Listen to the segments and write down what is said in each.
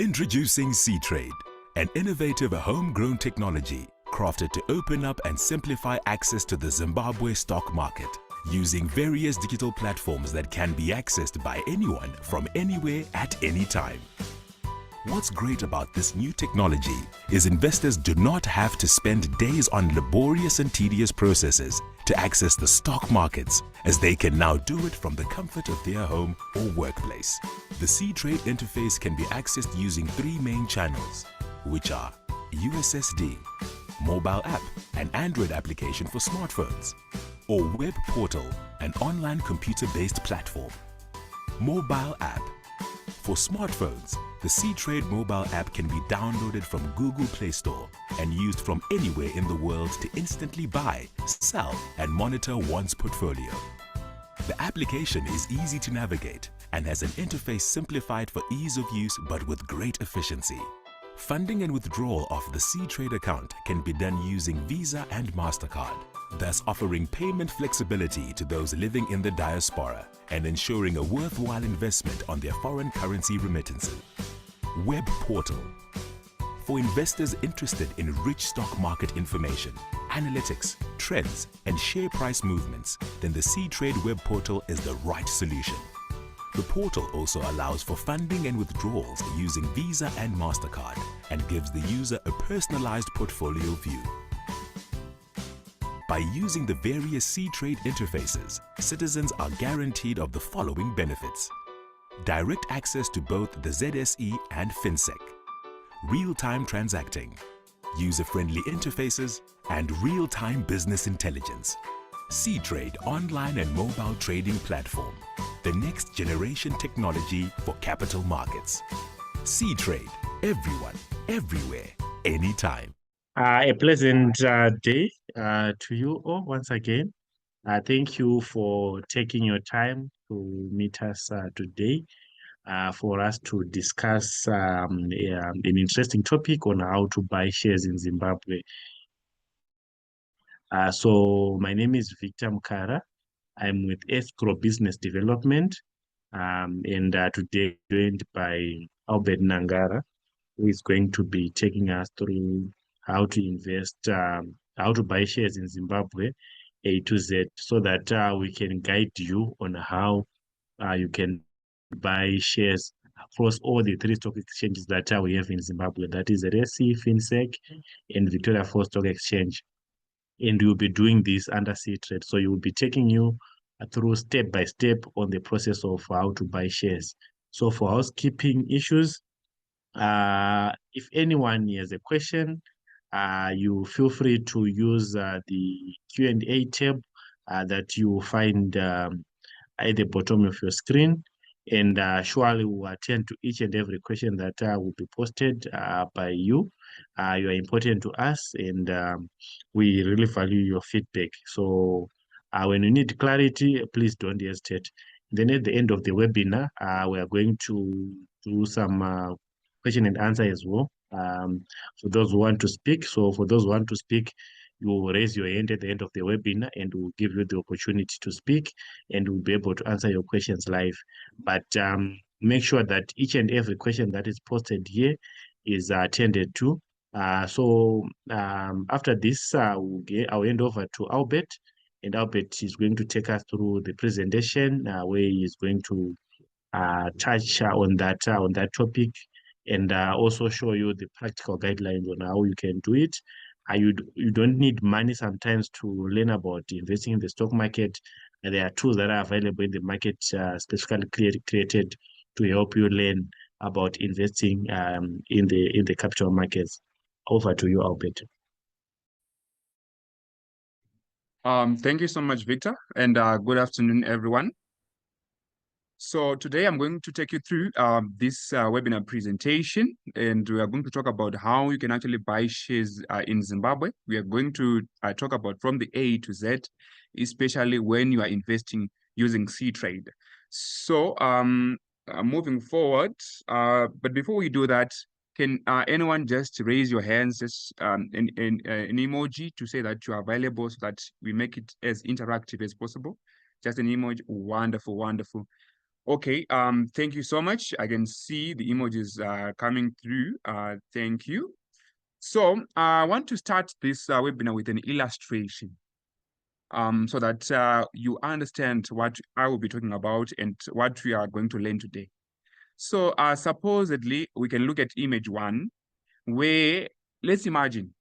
Introducing C-Trade, an innovative homegrown technology crafted to open up and simplify access to the Zimbabwe stock market using various digital platforms that can be accessed by anyone from anywhere at any time. What's great about this new technology is investors do not have to spend days on laborious and tedious processes to access the stock markets, as they can now do it from the comfort of their home or workplace. The C-Trade interface can be accessed using three main channels, which are USSD, mobile app, an Android application for smartphones, or web portal, an online computer-based platform. Mobile app. For smartphones, the C-Trade mobile app can be downloaded from Google Play Store and used from anywhere in the world to instantly buy, sell, and monitor one's portfolio. The application is easy to navigate and has an interface simplified for ease of use but with great efficiency. Funding and withdrawal of the C-Trade account can be done using Visa and MasterCard, thus offering payment flexibility to those living in the diaspora and ensuring a worthwhile investment on their foreign currency remittances. Web portal. For investors interested in rich stock market information, analytics, trends, and share price movements, then the C-Trade web portal is the right solution. The portal also allows for funding and withdrawals using Visa and MasterCard and gives the user a personalized portfolio view. By using the various C-Trade interfaces, citizens are guaranteed of the following benefits: direct access to both the ZSE and FinSec, real-time transacting, user-friendly interfaces, and real-time business intelligence. C-Trade online and mobile trading platform, the next generation technology for capital markets. C-Trade, everyone, everywhere, anytime. A pleasant day to you all once again. Thank you for taking your time to meet us today for us to discuss an interesting topic on how to buy shares in Zimbabwe. So my name is Victor Mukara. I'm with Escrow Business Development, and today joined by Albert Nangara, who is going to be taking us through how to invest, how to buy shares in Zimbabwe A to Z, so that we can guide you on how you can buy shares across all the three stock exchanges that we have in Zimbabwe. That is ZSE, FinSec, and Victoria Falls Stock Exchange. And we'll be doing this under C-Trade. So you will be taking you through step by step on the process of how to buy shares. So for housekeeping issues, if anyone has a question, you feel free to use the Q&A tab that you find at the bottom of your screen, and surely we'll attend to each and every question that will be posted by you. You are important to us, and we really value your feedback. So when you need clarity, please don't hesitate. Then at the end of the webinar, we are going to do some question and answer as well, for those who want to speak. So for those who want to speak, you will raise your hand at the end of the webinar and we'll give you the opportunity to speak, and we'll be able to answer your questions live. But make sure that each and every question that is posted here is attended to. So after this, I'll hand over to Albert, and Albert is going to take us through the presentation where he is going to touch on that topic, and also show you the practical guidelines on how you can do it. You don't need money sometimes to learn about investing in the stock market. There are tools that are available in the market, specifically created to help you learn about investing in the capital markets. Over to you, Albert. Thank you so much, Victor, and good afternoon, everyone. So today I'm going to take you through this webinar presentation, and we are going to talk about how you can actually buy shares in Zimbabwe. We are going to talk about from the A to Z, especially when you are investing using C-Trade. So moving forward, but before we do that, can anyone just raise your hands, just an emoji to say that you are available, so that we make it as interactive as possible? Just an emoji. Wonderful, wonderful. Okay, thank you so much. I can see the emojis coming through. Thank you. So I want to start this webinar with an illustration so that you understand what I will be talking about and what we are going to learn today. So supposedly, we can look at image one, where let's imagine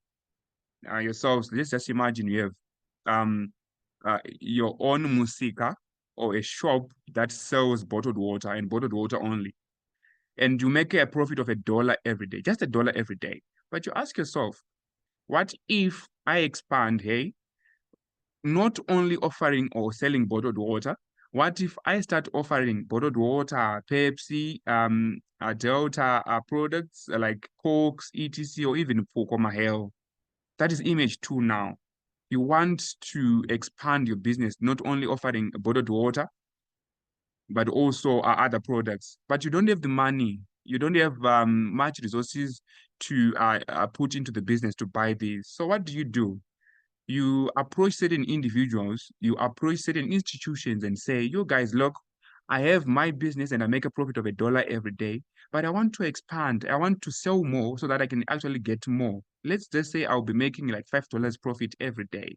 yourselves, let's just imagine you have your own musika or a shop that sells bottled water and bottled water only. And you make a profit of $1 every day, just $1 every day. But you ask yourself, what if I expand, hey, not only offering or selling bottled water, what if I start offering bottled water, Pepsi, Delta products like Cokes, etc., or even Fokoma Hell? That is image two now. You want to expand your business, not only offering bottled water, but also other products. But you don't have the money. You don't have much resources to put into the business to buy these. So what do? You approach certain individuals, you approach certain institutions and say, you guys, look, I have my business and I make a profit of $1 every day, but I want to expand. I want to sell more so that I can actually get more. Let's just say I'll be making like $5 profit every day,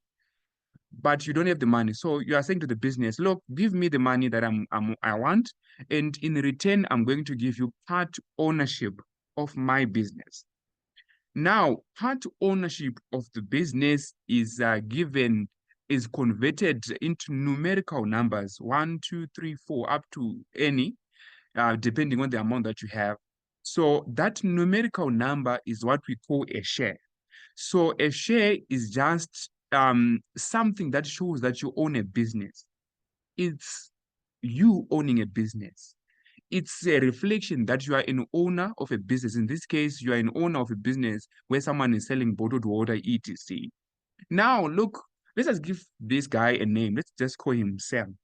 but you don't have the money. So you are saying to the business, look, give me the money that I want. And in return, I'm going to give you part ownership of my business. Now, part ownership of the business is converted into numerical numbers, 1, 2, 3, 4, up to any, depending on the amount that you have. So that numerical number is what we call a share. So a share is just something that shows that you own a business. It's you owning a business. It's a reflection that you are an owner of a business. In this case, you are an owner of a business where someone is selling bottled water, etc. Now, look, let's just give this guy a name. Let's just call him Sam.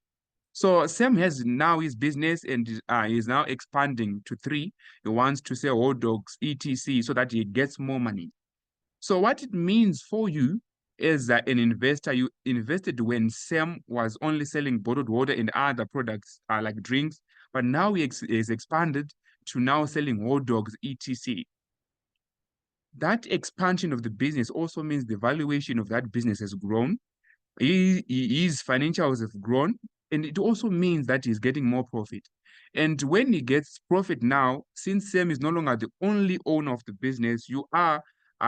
So Sam has now his business and is now expanding to 3. He wants to sell hot dogs, etc., so that he gets more money. So what it means for you as an investor, you invested when Sam was only selling bottled water and other products like drinks, but now he is expanded to now selling hot dogs, etc. That expansion of the business also means the valuation of that business has grown. His financials have grown, and it also means that he's getting more profit. And when he gets profit now, since Sam is no longer the only owner of the business, you are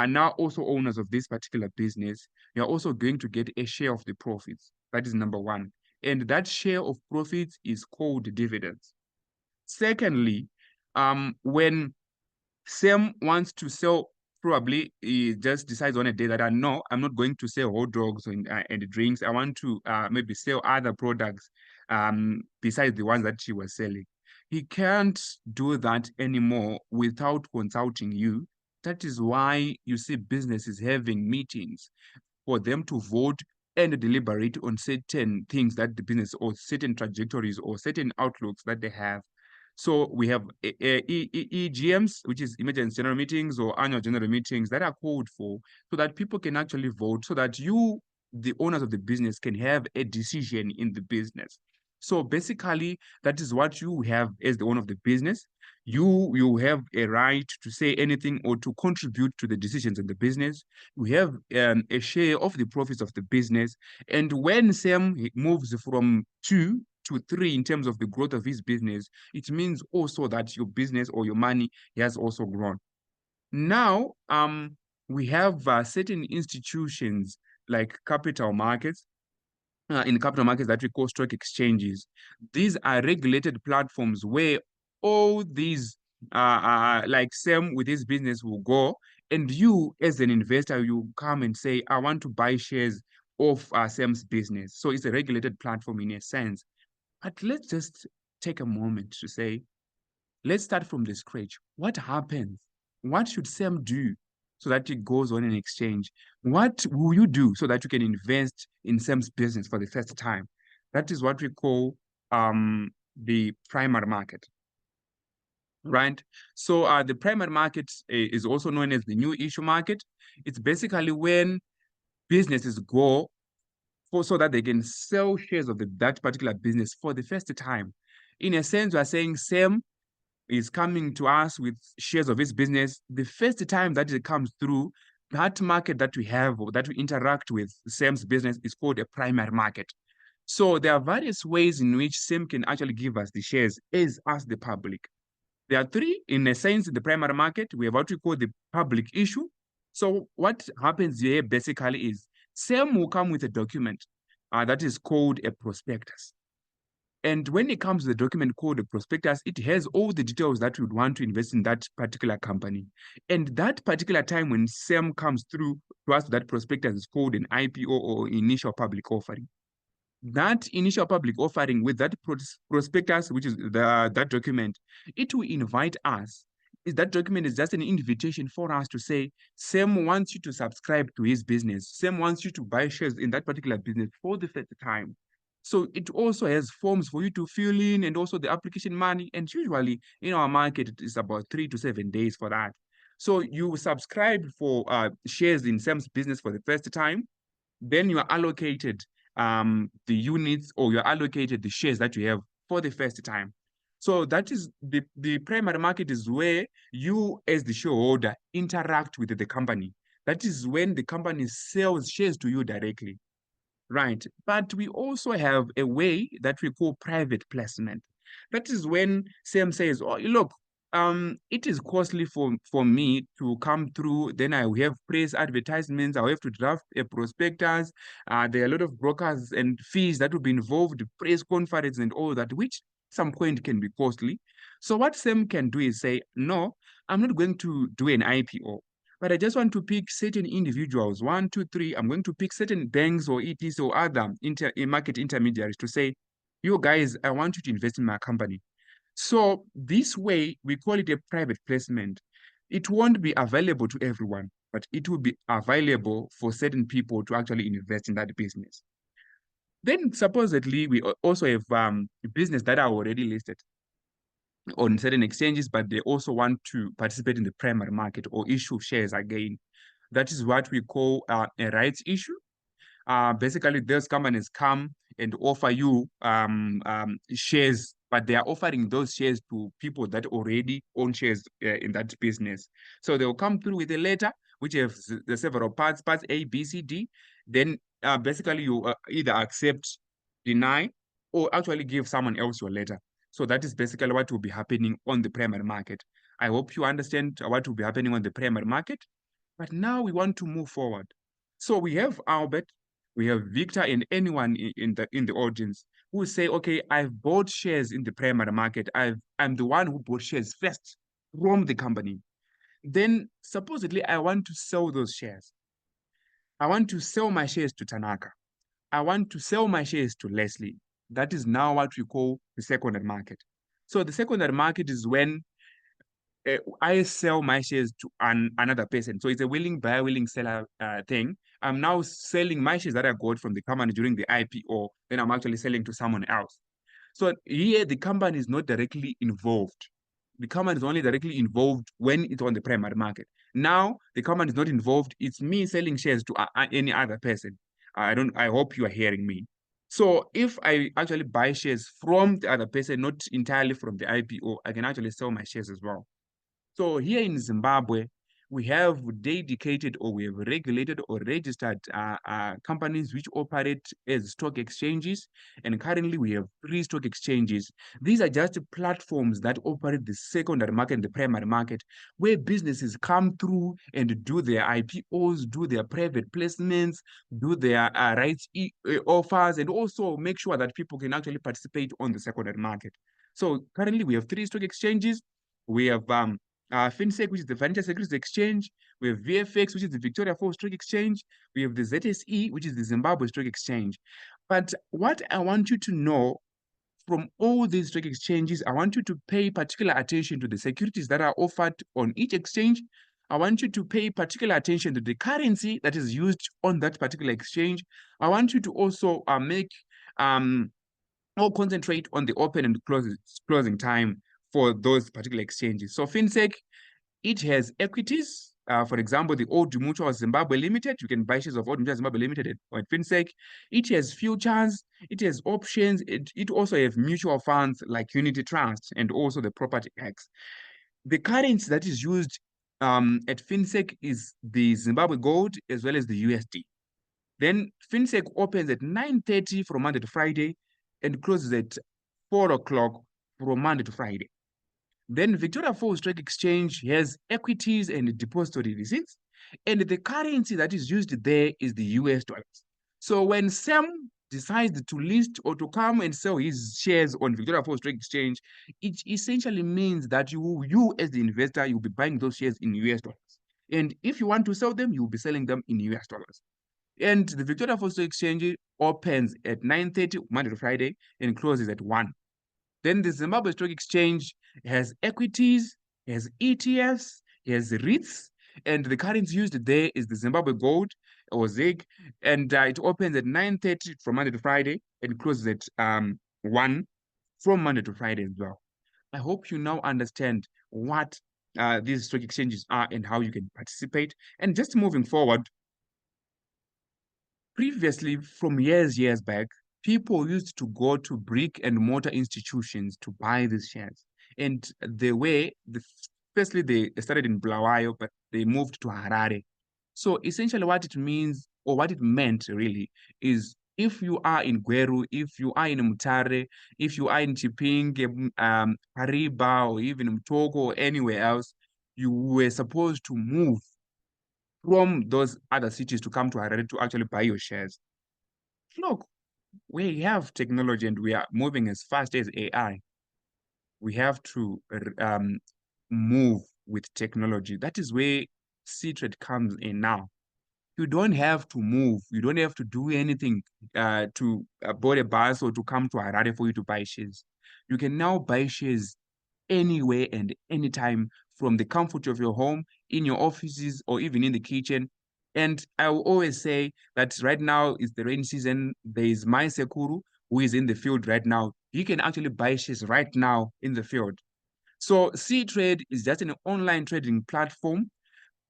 now also owners of this particular business. You're also going to get a share of the profits. That is number one. And that share of profits is called dividends. Secondly, when Sam wants to sell, probably he just decides on a day that no, I'm not going to sell hot dogs and drinks. I want to maybe sell other products besides the ones that she was selling. He can't do that anymore without consulting you. That is why you see businesses having meetings for them to vote and deliberate on certain things that the business or certain trajectories or certain outlooks that they have. So we have EGMs, which is emergency general meetings or annual general meetings that are called for so that people can actually vote so that you, the owners of the business, can have a decision in the business. So basically, that is what you have as the owner of the business. You have a right to say anything or to contribute to the decisions in the business. You have a share of the profits of the business. And when Sam moves from 2 to 3 in terms of the growth of his business, it means also that your business or your money has also grown. Now, we have certain institutions like capital markets. In capital markets that we call stock exchanges. These are regulated platforms where all these, like Sam with his business will go, and you as an investor, you come and say, I want to buy shares of Sam's business. So it's a regulated platform in a sense. But let's just take a moment to say, let's start from the scratch. What happens? What should Sam do so that it goes on an exchange? What will you do so that you can invest in Sam's business for the first time? That is what we call the primary market, right? So the primary market is also known as the new issue market. It's basically when businesses go so that they can sell shares of that particular business for the first time. In a sense, we are saying Sam is coming to us with shares of his business. The first time that it comes through, that market that we have or that we interact with Sam's business is called a primary market. So there are various ways in which Sam can actually give us the shares as us, the public. There are three, in a sense, in the primary market. We have what we call the public issue. So what happens here basically is Sam will come with a document that is called a prospectus. And when it comes to the document called the prospectus, it has all the details that we would want to invest in that particular company. And that particular time when Sam comes through to us, that prospectus is called an IPO or initial public offering. That initial public offering with that prospectus, which is that document, it will invite us. That document is just an invitation for us to say, Sam wants you to subscribe to his business. Sam wants you to buy shares in that particular business for the first time. So it also has forms for you to fill in and also the application money. And usually in our market, it is about 3 to 7 days for that. So you subscribe for shares in Sam's business for the first time. Then you are allocated the units or you're allocated the shares that you have for the first time. So that is the primary market is where you as the shareholder interact with the company. That is when the company sells shares to you directly. Right. But we also have a way that we call private placement. That is when Sam says, oh, look, it is costly for me to come through. Then I will have press advertisements. I'll have to draft a prospectus. There are a lot of brokers and fees that will be involved, press conference and all that, which some point can be costly. So what Sam can do is say, no, I'm not going to do an IPO. But I just want to pick certain individuals, 1, 2, 3. I'm going to pick certain banks or ETs or other market intermediaries to say, you guys, I want you to invest in my company. So this way, we call it a private placement. It won't be available to everyone, but it will be available for certain people to actually invest in that business. Then supposedly, we also have business that are already listed on certain exchanges, but they also want to participate in the primary market or issue shares again. That is what we call a rights issue. Basically, those companies come and offer you shares, but they are offering those shares to people that already own shares in that business. So they'll come through with a letter, which has the several parts A, B, C, D. Then basically you either accept, deny, or actually give someone else your letter. So that is basically what will be happening on the primary market. I hope you understand what will be happening on the primary market. But now we want to move forward. So we have Albert, we have Victor, and anyone in the audience who say, okay, I've bought shares in the primary market. I'm the one who bought shares first from the company. Then supposedly I want to sell those shares. I want to sell my shares to Tanaka. I want to sell my shares to Leslie. That is now what we call the secondary market. So the secondary market is when I sell my shares to another person. So it's a willing buyer, willing seller thing. I'm now selling my shares that I got from the company during the IPO. Then I'm actually selling to someone else. So here the company is not directly involved. The company is only directly involved when it's on the primary market. Now the company is not involved. It's me selling shares to any other person. I hope you are hearing me. So if I actually buy shares from the other person, not entirely from the IPO, I can actually sell my shares as well. So here in Zimbabwe, we have dedicated or we have regulated or registered companies which operate as stock exchanges. And currently we have 3 stock exchanges. These are just platforms that operate the secondary market and the primary market, where businesses come through and do their IPOs, do their private placements, do their rights offers, and also make sure that people can actually participate on the secondary market. So currently we have 3 stock exchanges. We have FinSec, which is the Financial Securities Exchange. We have VFX, which is the Victoria Falls Stock Exchange. We have the ZSE, which is the Zimbabwe Stock Exchange. But what I want you to know from all these stock exchanges, I want you to pay particular attention to the securities that are offered on each exchange. I want you to pay particular attention to the currency that is used on that particular exchange. I want you to also or concentrate on the open and closing time for those particular exchanges. So FinSec, it has equities, For example, the Old Mutual Zimbabwe Limited, you can buy shares of Old Mutual Zimbabwe Limited at FinSec. It has futures, it has options, it also has mutual funds like Unity Trust and also the Property X. The currency that is used at FinSec is the Zimbabwe Gold as well as the USD. Then FinSec opens at 9:30 from Monday to Friday and closes at 4 o'clock from Monday to Friday. Then Victoria Falls Stock Exchange has equities and depository receipts, and the currency that is used there is the US dollars. So when Sam decides to list or to come and sell his shares on Victoria Falls Stock Exchange, it essentially means that you as the investor, you'll be buying those shares in US dollars. And if you want to sell them, you'll be selling them in US dollars. And the Victoria Falls Stock Exchange opens at 9:30 Monday to Friday and closes at 1. Then the Zimbabwe Stock Exchange has equities, has ETFs, has REITs, and the currency used there is the Zimbabwe Gold or ZIG, and it opens at 9:30 from Monday to Friday and closes at 1 from Monday to Friday as well. I hope you now understand what these stock exchanges are and how you can participate. And just moving forward, previously, from years back, people used to go to brick and mortar institutions to buy these shares. And firstly, they started in Bulawayo, but they moved to Harare. So essentially what it means, or what it meant really, is if you are in Gweru, if you are in Mutare, if you are in Chipinge, Hariba, or even Mtoko, or anywhere else, you were supposed to move from those other cities to come to Harare to actually buy your shares. Look, we have technology and we are moving as fast as AI. We have to move with technology. That is where C-Trade comes in now. You don't have to move. You don't have to do anything to board a bus or to come to Harare for you to buy shares. You can now buy shares anywhere and anytime from the comfort of your home, in your offices, or even in the kitchen. And I will always say that right now is the rain season. There is my Sekuru who is in the field right now. He can actually buy shares right now in the field. So C-Trade is just an online trading platform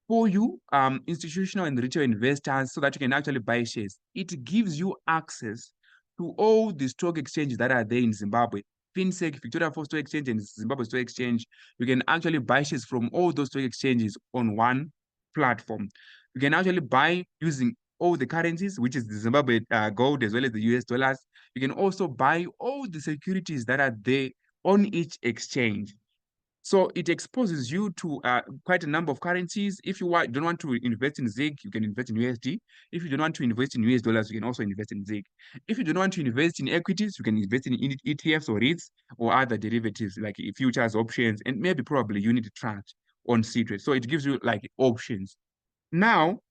for you, institutional and retail investors, so that you can actually buy shares. It gives you access to all the stock exchanges that are there in Zimbabwe. FinSec, Victoria Falls Stock Exchange, and Zimbabwe Stock Exchange. You can actually buy shares from all those stock exchanges on one platform. You can actually buy using all the currencies, which is the Zimbabwe gold as well as the US dollars. You can also buy all the securities that are there on each exchange. So it exposes you to quite a number of currencies. If you don't want to invest in ZIG, you can invest in USD. If you don't want to invest in US dollars, you can also invest in ZIG. If you don't want to invest in equities, you can invest in ETFs or REITs or other derivatives like futures, options, and maybe probably unit trust on C-Trade. So it gives you like options. Now,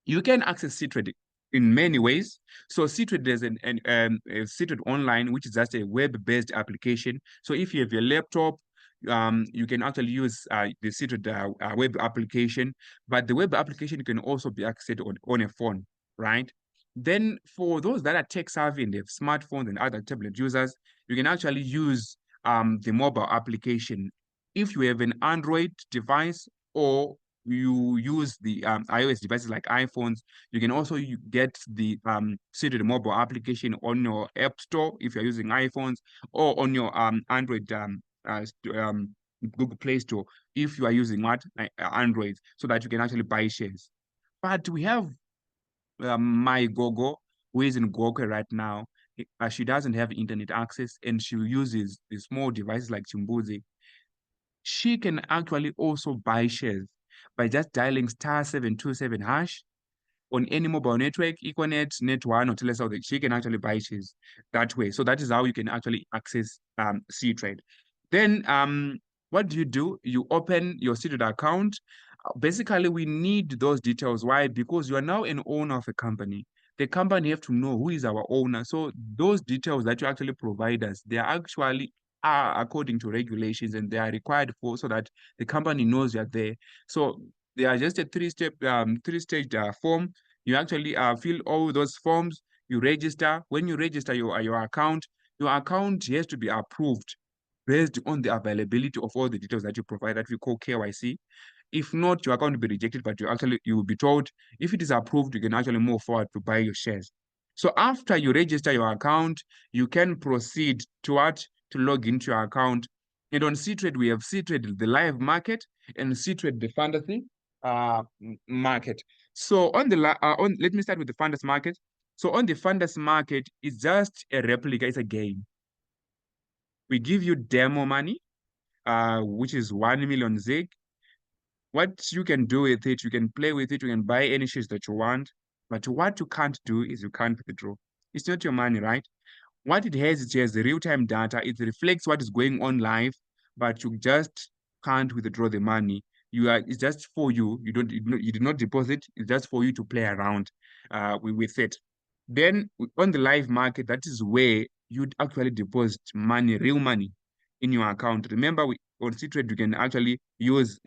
you can access C-Trade in many ways. So C-Trade is a C-Trade Online, which is just a web-based application. So if you have your laptop, you can actually use the C-Trade web application, but the web application can also be accessed on a phone, right? Then for those that are tech savvy and they have smartphones and other tablet users, you can actually use the mobile application. If you have an Android device or you use the iOS devices like iPhones, you can also get the C-Trade mobile application on your App Store if you're using iPhones, or on your Android Google Play Store if you are using Android, so that you can actually buy shares. But we have my Gogo, who is in Gokwe right now. She doesn't have internet access and she uses the small devices like Chimbuzi. She can actually also buy shares by just dialing *727# on any mobile network, Equanet, Net1, or Telesouth. She can actually buy shares that way. So that is how you can actually access C-Trade. Then what do? You open your C-Trade account. Basically, we need those details. Why? Because you are now an owner of a company. The company have to know who is our owner. So those details that you actually provide us, they are actually according to regulations, and they are required for, so that the company knows you are there. So they are just a three-stage form. You actually fill all those forms. You register. When you register your account has to be approved based on the availability of all the details that you provide, that we call KYC. If not, your account will be rejected, but you will be told if it is approved, you can actually move forward to buy your shares. So after you register your account, you can proceed to what? To log into your account. And on C-Trade, we have C-Trade, the live market, and C-Trade, the fantasy market. So on the let me start with the fantasy market. So on the fantasy market, it's just a replica, it's a game. We give you demo money, which is 1 million ZIG. What you can do with it, you can play with it, you can buy any shares that you want. But what you can't do is you can't withdraw. It's not your money, right? What it has the real-time data. It reflects what is going on live, but you just can't withdraw the money. It's just for you. You did not deposit. It's just for you to play around with it. Then on the live market, that is where you'd actually deposit money, real money, in your account. Remember, on C-Trade, you can actually use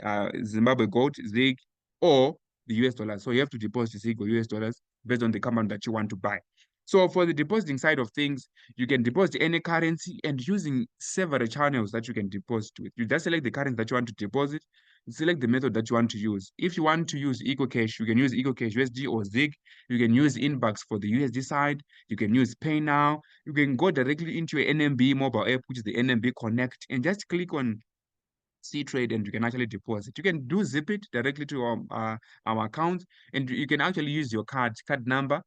Zimbabwe Gold, ZIG, or the US dollars. So you have to deposit ZIG or US dollars based on the company that you want to buy. So for the depositing side of things, you can deposit any currency and using several channels that you can deposit with. You just select the currency that you want to deposit, select the method that you want to use. If you want to use EcoCash, you can use EcoCash USD or ZIG. You can use Inbox for the USD side. You can use Pay Now. You can go directly into your NMB mobile app, which is the NMB Connect, and just click on C-Trade and you can actually deposit. You can do zip it directly to our account, and you can actually use your card number,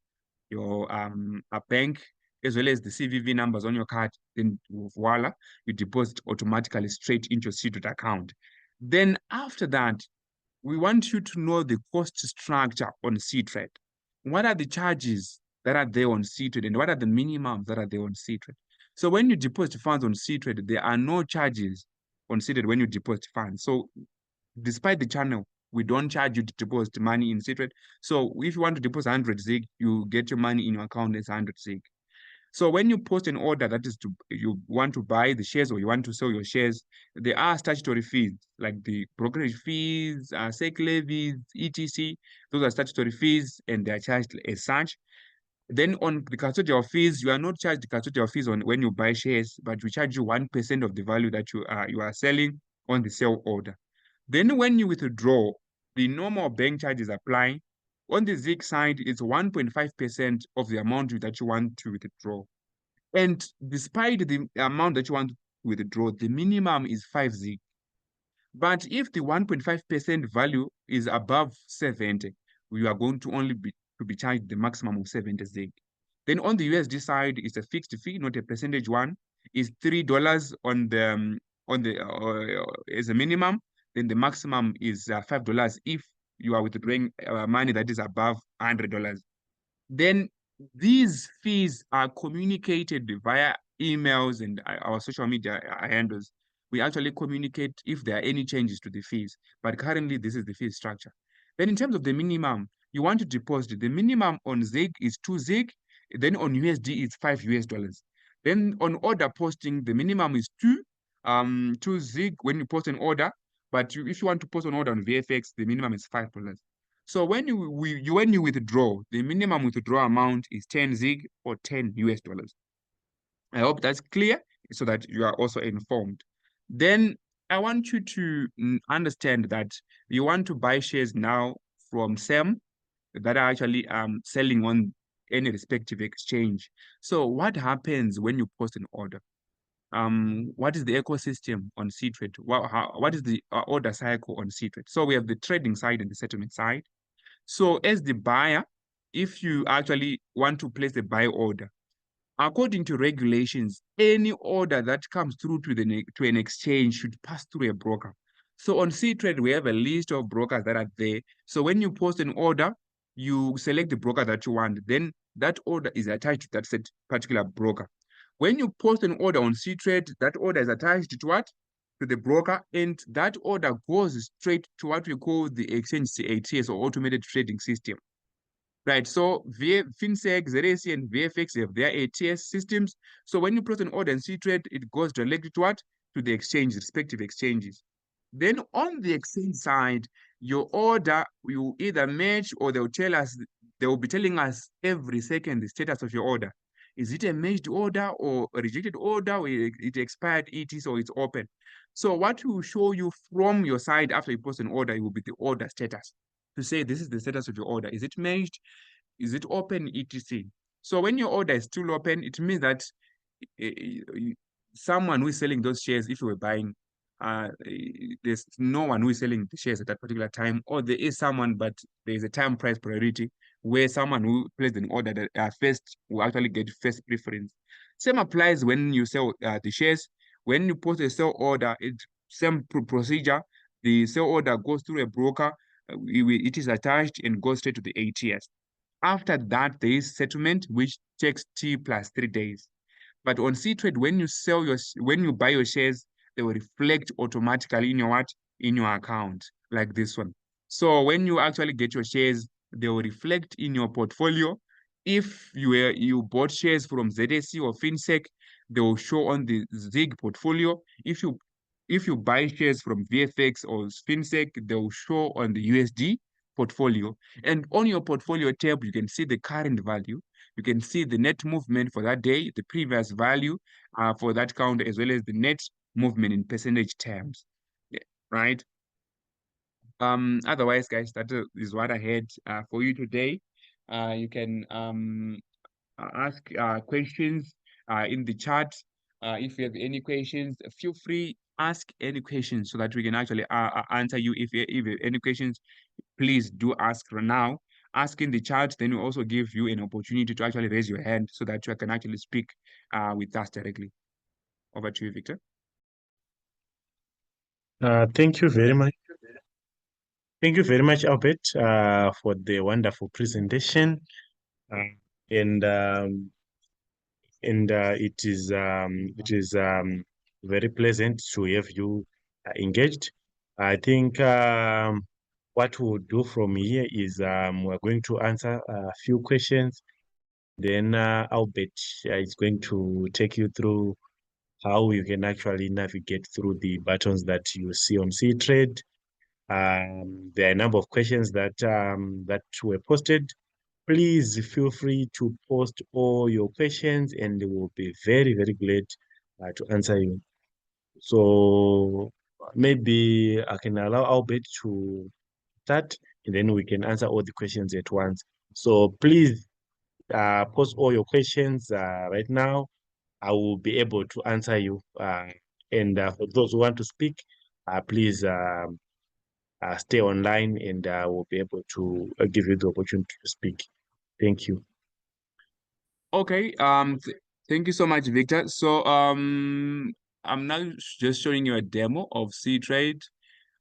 your a bank, as well as the CVV numbers on your card. Then voila, you deposit automatically straight into your C-Trade account. Then after that, we want you to know the cost structure on C-Trade. What are the charges that are there on C-Trade, and what are the minimums that are there on C-Trade? So when you deposit funds on C-Trade, there are no charges on C-Trade when you deposit funds. So despite the channel, we don't charge you to deposit money in C-Trade. So if you want to deposit 100 ZIG, you get your money in your account as 100 ZIG. So when you post an order that is you want to buy the shares or you want to sell your shares, there are statutory fees like the brokerage fees, SEC levies, etc. Those are statutory fees and they are charged as such. Then on the custodial fees, you are not charged the custodial fees on when you buy shares, but we charge you 1% of the value that you are selling on the sell order. Then when you withdraw, the normal bank charges apply. On the ZIG side, it's 1.5% of the amount that you want to withdraw. And despite the amount that you want to withdraw, the minimum is 5 ZIG. But if the 1.5% value is above 70, you are going to only be charged the maximum of 70 ZIG. Then on the USD side, it's a fixed fee, not a percentage one. It's $3 on the as a minimum. Then the maximum is $5 if you are withdrawing money that is above $100. Then these fees are communicated via emails and our social media handles. We actually communicate if there are any changes to the fees, but currently this is the fee structure. Then in terms of the minimum, you want to deposit, the minimum on ZIG is 2 ZIG, then on USD it's $5 US. Then on order posting, the minimum is 2 ZIG when you post an order, but if you want to post an order on VFX, the minimum is $5. So when you withdraw, the minimum withdrawal amount is 10 ZIG or $10 US. I hope that's clear so that you are also informed. Then I want you to understand that you want to buy shares now from SEM that are actually selling on any respective exchange. So what happens when you post an order? What is the ecosystem on C-Trade? What is the order cycle on C-Trade? So we have the trading side and the settlement side. So as the buyer, if you actually want to place a buy order, according to regulations, any order that comes through to an exchange should pass through a broker. So on C-Trade, we have a list of brokers that are there. So when you post an order, you select the broker that you want. Then that order is attached to that particular broker. When you post an order on C-Trade, that order is attached to what? To the broker, and that order goes straight to what we call the exchange ATS or automated trading system. Right, so FinSec, ZAC, and VFX have their ATS systems. So when you post an order in C-Trade, it goes directly to what? To the exchange, respective exchanges. Then on the exchange side, your order will either match or they will be telling us every second the status of your order. Is it a merged order or a rejected order, or it expired, ET, or it's open? So what will show you from your side after you post an order, it will be the order status to say this is the status of your order. Is it merged? Is it open, etc. So when your order is still open, it means that someone who is selling those shares, if you were buying, there's no one who is selling the shares at that particular time, or there is someone, but there's a time price priority where someone who placed an order that first will actually get first preference. Same applies when you sell the shares. When you post a sell order, same procedure. The sell order goes through a broker. It is attached and goes straight to the ATS. After that, there is settlement, which takes T plus 3 days. But on C-Trade, when you buy your shares, they will reflect automatically in your what? In your account, like this one. So when you actually get your shares, they will reflect in your portfolio. If you bought shares from ZSE or FinSec, they will show on the ZIG portfolio. If you buy shares from VFX or FinSec, they will show on the USD portfolio. And on your portfolio tab, you can see the current value. You can see the net movement for that day, the previous value for that count, as well as the net movement in percentage terms, right? Otherwise, guys, that is what I had for you today. You can ask questions in the chat. If you have any questions, feel free, ask any questions so that we can actually answer you. If you have any questions, please do ask right now. Ask in the chat, then we'll also give you an opportunity to actually raise your hand so that you can actually speak with us directly. Over to you, Victor. Thank you very much. Thank you very much, Albert, for the wonderful presentation. And it is very pleasant to have you engaged. I think what we'll do from here is we're going to answer a few questions. Then Albert is going to take you through how you can actually navigate through the buttons that you see on C-Trade. There are a number of questions that were posted. Please feel free to post all your questions, and we will be very, very glad to answer you. So maybe I can allow Albert to start, and then we can answer all the questions at once. So please post all your questions right now. I will be able to answer you. And for those who want to speak, please stay online, and we'll be able to give you the opportunity to speak. Thank you. Okay. Thank you so much, Victor. So I'm now just showing you a demo of C-Trade.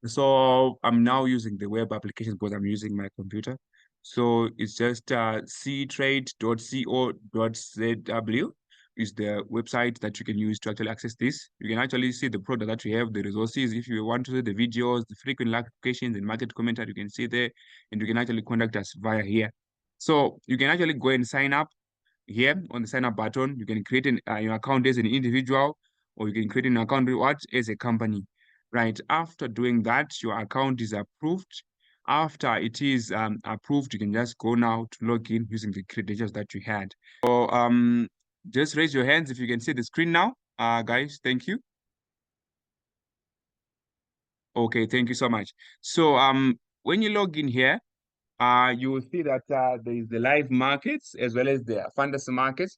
So I'm now using the web application because I'm using my computer. So it's just ctrade.co.zw is the website that you can use to actually access this. You can actually see the product that we have, the resources. If you want to see the videos, the frequent applications and market commentary, you can see there, and you can actually contact us via here. So you can actually go and sign up here on the sign up button. You can create your account as an individual, or you can create an account as a company. Right. After doing that, your account is approved. After it is approved, you can just go now to log in using the credentials that you had. So just raise your hands if you can see the screen now, guys. Thank you. Okay, thank you so much. So when you log in here, you will see that there is the live markets as well as the funders markets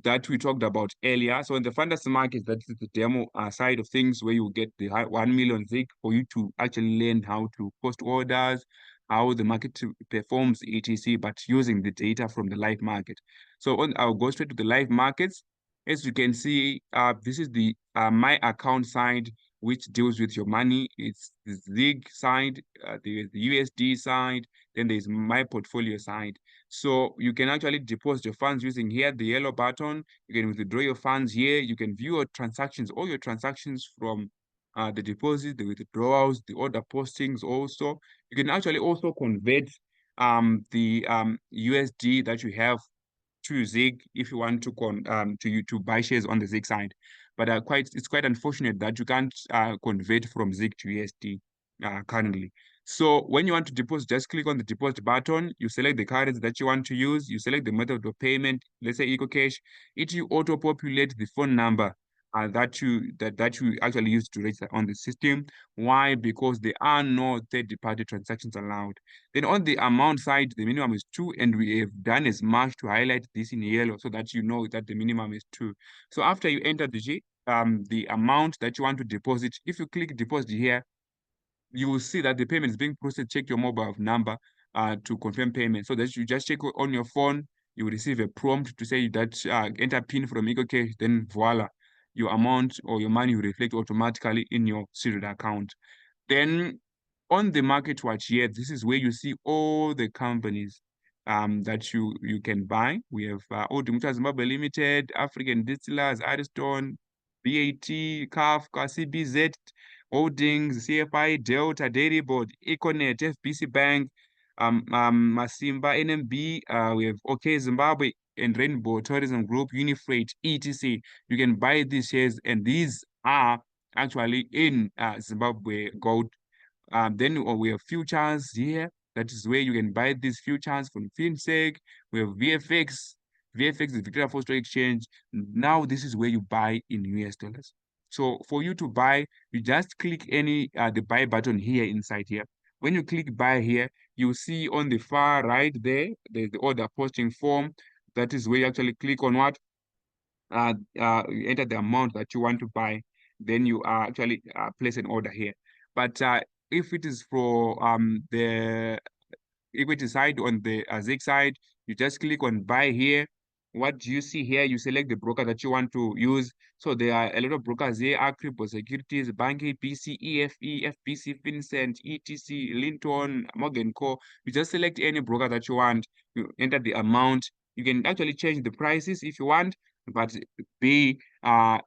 that we talked about earlier. So in the funders markets, that is the demo side of things where you get the 1 million ZIG for you to actually learn how to post orders, how the market performs, etc., but using the data from the live market. So I'll go straight to the live markets. As you can see, this is the my account side, which deals with your money. It's the ZIG side, the USD side, then there's my portfolio side. So you can actually deposit your funds using here, the yellow button. You can withdraw your funds here. You can view your transactions, all your transactions from the deposits, the withdrawals, the order postings also. You can actually also convert the USD that you have to ZIG if you want to buy shares on the ZIG side. But it's quite unfortunate that you can't convert from ZIG to USD currently. So when you want to deposit, just click on the deposit button. You select the currency that you want to use. You select the method of payment. Let's say EcoCash. It will auto-populate the phone number that you actually use to register on the system. Why? Because there are no third-party transactions allowed. Then on the amount side, the minimum is 2, and we have done as much to highlight this in yellow so that you know that the minimum is 2. So after you enter the amount that you want to deposit, if you click deposit here, you will see that the payment is being processed. Check your mobile number to confirm payment. So that you just check on your phone, you will receive a prompt to say that enter PIN from EcoCash, then voila, your amount or your money will reflect automatically in your secured account. Then on the market watch here, this is where you see all the companies that you can buy. We have Old Mutual Zimbabwe Limited, African Distillers, Ariston, BAT, Kafka, CBZ Holdings, CFI, Delta, Dairy Board, Econet, FBC Bank, Masimba, NMB, we have OK Zimbabwe and Rainbow Tourism Group, Unifreight, etc. You can buy these shares, and these are actually in Zimbabwe Gold. Then we have futures here. That is where you can buy these futures from FinSec. We have VFX. VFX is Victoria Falls Stock Exchange. Now this is where you buy in US dollars. So for you to buy, you just click any the buy button here inside here. When you click buy here, you see on the far right there, there's the order posting form. That is where you actually click on what? You enter the amount that you want to buy. Then you actually place an order here. But if it is for the equity side, on the ZIG side, you just click on buy here. What do you see here? You select the broker that you want to use. So there are a lot of brokers here: Crypto Securities, Bank APC, EFE, FBC, FinCent, ETC, Linton, Morgan Co. You just select any broker that you want. You enter the amount. You can actually change the prices if you want, but be aware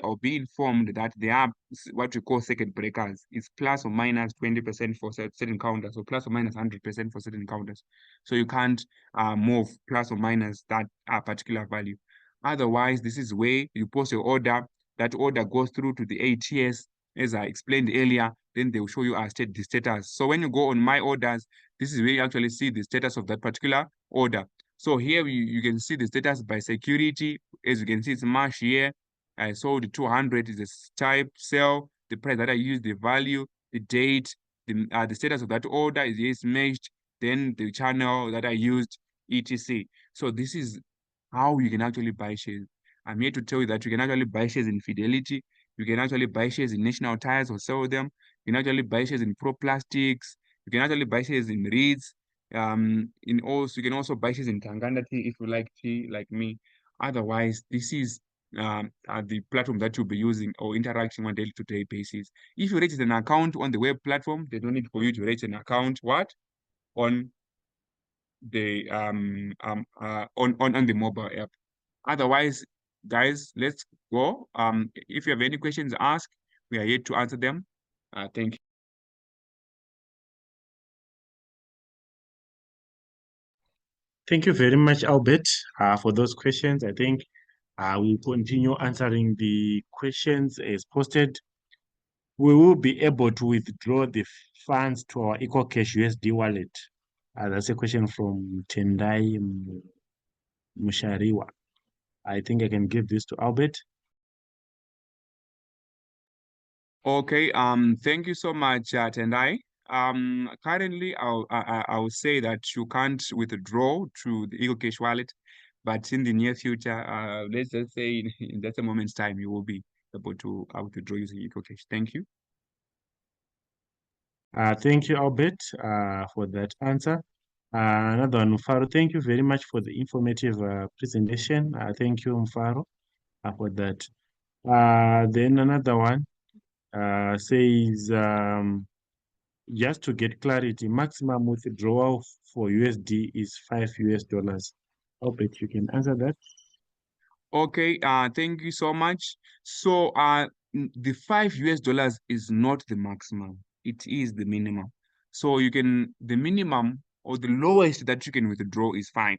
or be informed that there are what we call circuit breakers. It's plus or minus 20% for certain counters, or plus or minus 100% for certain counters. So you can't move plus or minus that particular value. Otherwise, this is where you post your order. That order goes through to the ATS, as I explained earlier. Then they will show you the status. So when you go on my orders, this is where you actually see the status of that particular order. So here you can see the status by security. As you can see, it's March here. I sold 200 is the type, sell, the price that I used, the value, the date, the status of that order is yes matched, then the channel that I used, etc. So this is how you can actually buy shares. I'm here to tell you that you can actually buy shares in Fidelity. You can actually buy shares in National Tires or sell them. You can actually buy shares in Pro Plastics. You can actually buy shares in Reeds. You can also buy shares in Tanganda Tea if you like tea like me. Otherwise, this is the platform that you'll be using or interacting on day-to-day basis. If you register an account on the web platform, they don't need for you to register an account on the on the mobile app. Otherwise, guys, let's go. If you have any questions, ask. We are here to answer them. Thank you. Thank you very much, Albert, for those questions. I think we'll continue answering the questions as posted. We will be able to withdraw the funds to our EcoCash USD wallet. That's a question from Tendai Mushariwa. I think I can give this to Albert. Okay. Thank you so much, Tendai. Currently, I will say that you can't withdraw to the EcoCash wallet, but in the near future, let's just say in just a moment's time, you will be able to withdraw using EcoCash. Thank you. Thank you, Albert, for that answer. Another one, Mfaro, thank you very much for the informative presentation. Thank you, Mfaro, for that. Then another one says, just to get clarity, maximum withdrawal for USD is $5. Albert, you can answer that. Okay, thank you so much. So the $5 is not the maximum, it is the minimum. So the minimum or the lowest that you can withdraw is 5,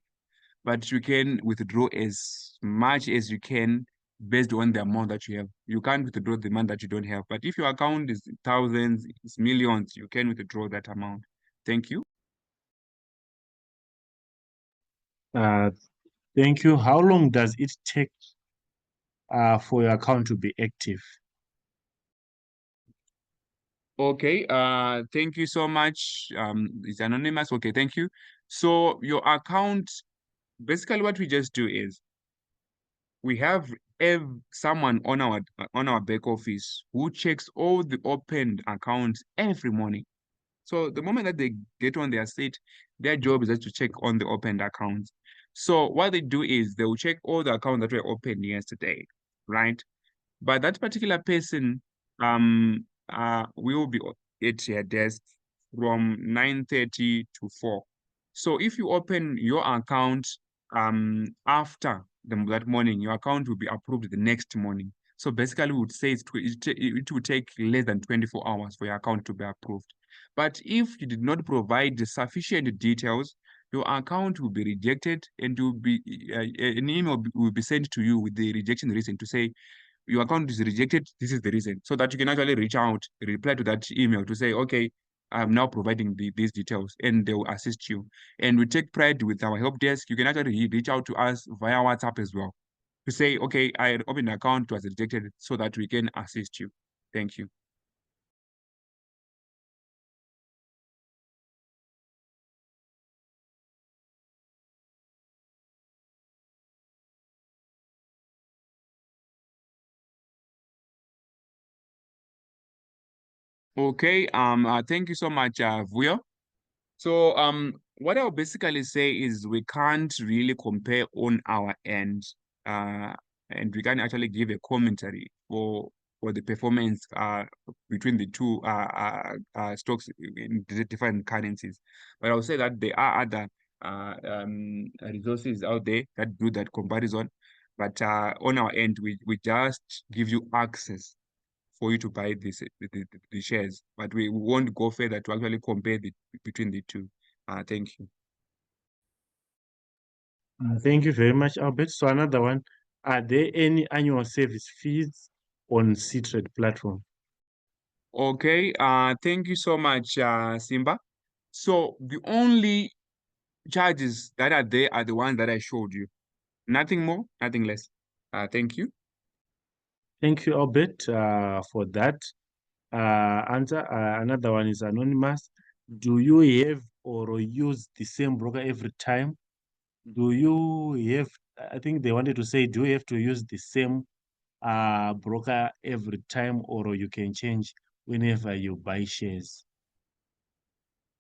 but you can withdraw as much as you can based on the amount that you have. You can't withdraw the amount that you don't have. But if your account is thousands, it's millions, you can withdraw that amount. Thank you. Thank you. How long does it take for your account to be active? Okay, thank you so much. It's anonymous. Okay, thank you. So your account, basically what we just do is we have someone on our back office who checks all the opened accounts every morning. So the moment that they get on their seat, their job is just to check on the opened accounts. So what they do is they will check all the accounts that were opened yesterday, right? But that particular person will be at their desk from 9:30 to 4. So if you open your account after that morning, your account will be approved the next morning. So basically, we would say it will take less than 24 hours for your account to be approved. But if you did not provide the sufficient details, your account will be rejected, and an email will be sent to you with the rejection reason to say your account is rejected. This is the reason, so that you can actually reach out, reply to that email to say, okay, I'm now providing these details, and they will assist you. And we take pride with our help desk. You can actually reach out to us via WhatsApp as well to say, okay, I opened an account, was rejected, so that we can assist you. Thank you. Okay, thank you so much, Vuyo. So what I'll basically say is we can't really compare on our end, uh, and we can actually give a commentary for the performance between the two stocks in different currencies. But I'll say that there are other resources out there that do that comparison. But on our end, we just give you access for you to buy the shares, but we won't go further to actually compare between the two. Thank you. Thank you very much, Albert. So another one, are there any annual service fees on C-Trade platform? Okay, thank you so much, Simba. So the only charges that are there are the ones that I showed you. Nothing more, nothing less. Thank you. Thank you, Albert, for that answer. Another one is anonymous. Do you have or use the same broker every time? Do you have, I think they wanted to say, do you have to use the same broker every time, or you can change whenever you buy shares?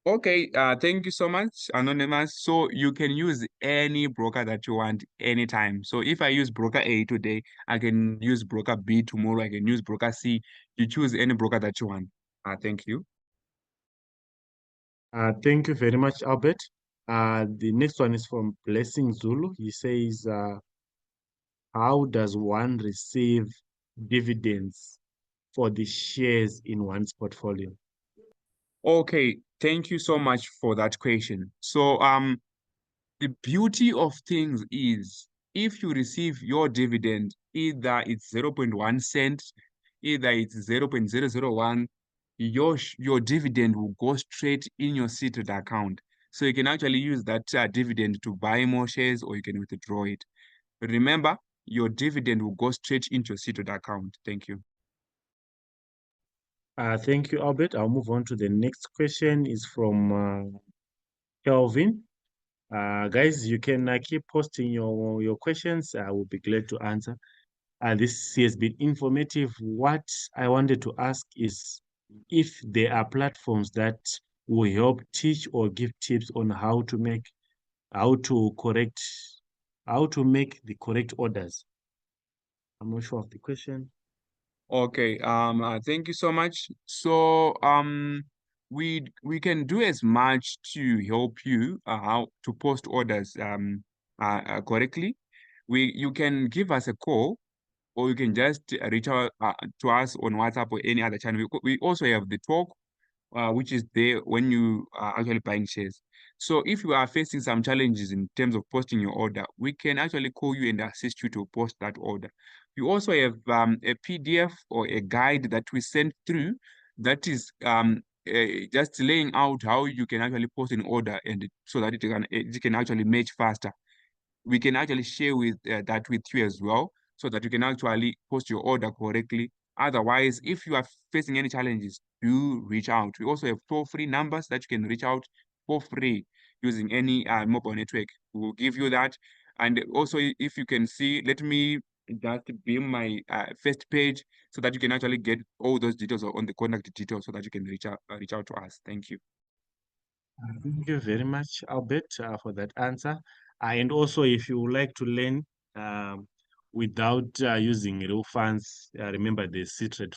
Okay, thank you so much, Anonymous. So you can use any broker that you want anytime. So if I use broker A today, I can use broker B tomorrow, I can use broker C. You choose any broker that you want. Thank you. Thank you very much, Albert. The next one is from Blessing Zulu. He says, how does one receive dividends for the shares in one's portfolio? Okay, thank you so much for that question. So the beauty of things is if you receive your dividend, either it's 0.1 cent, either it's 0.001, your dividend will go straight in your seated account. So you can actually use that dividend to buy more shares, or you can withdraw it. But remember, your dividend will go straight into your seated account. Thank you. Thank you, Albert. I'll move on to the next question. Is from Kelvin. Guys, you can keep posting your questions. I will be glad to answer. This has been informative. What I wanted to ask is if there are platforms that will help teach or give tips on how to make the correct orders. I'm not sure of the question. Okay, thank you so much. So, we can do as much to help you how to post orders correctly. You can give us a call, or you can just reach out to us on WhatsApp or any other channel. We also have the talk, which is there when you are actually buying shares. So if you are facing some challenges in terms of posting your order, we can actually call you and assist you to post that order. You also have a PDF or a guide that we sent through that is just laying out how you can actually post an order and so that it can actually match faster. We can actually share with that with you as well so that you can actually post your order correctly. Otherwise, if you are facing any challenges, do reach out. We also have toll-free numbers that you can reach out for free using any mobile network. We will give you that. And also, if you can see, let me just be my first page so that you can actually get all those details on the contact details so that you can reach out to us. Thank you. Thank you very much, Albert, for that answer. And also, if you would like to learn without using real funds, remember the secret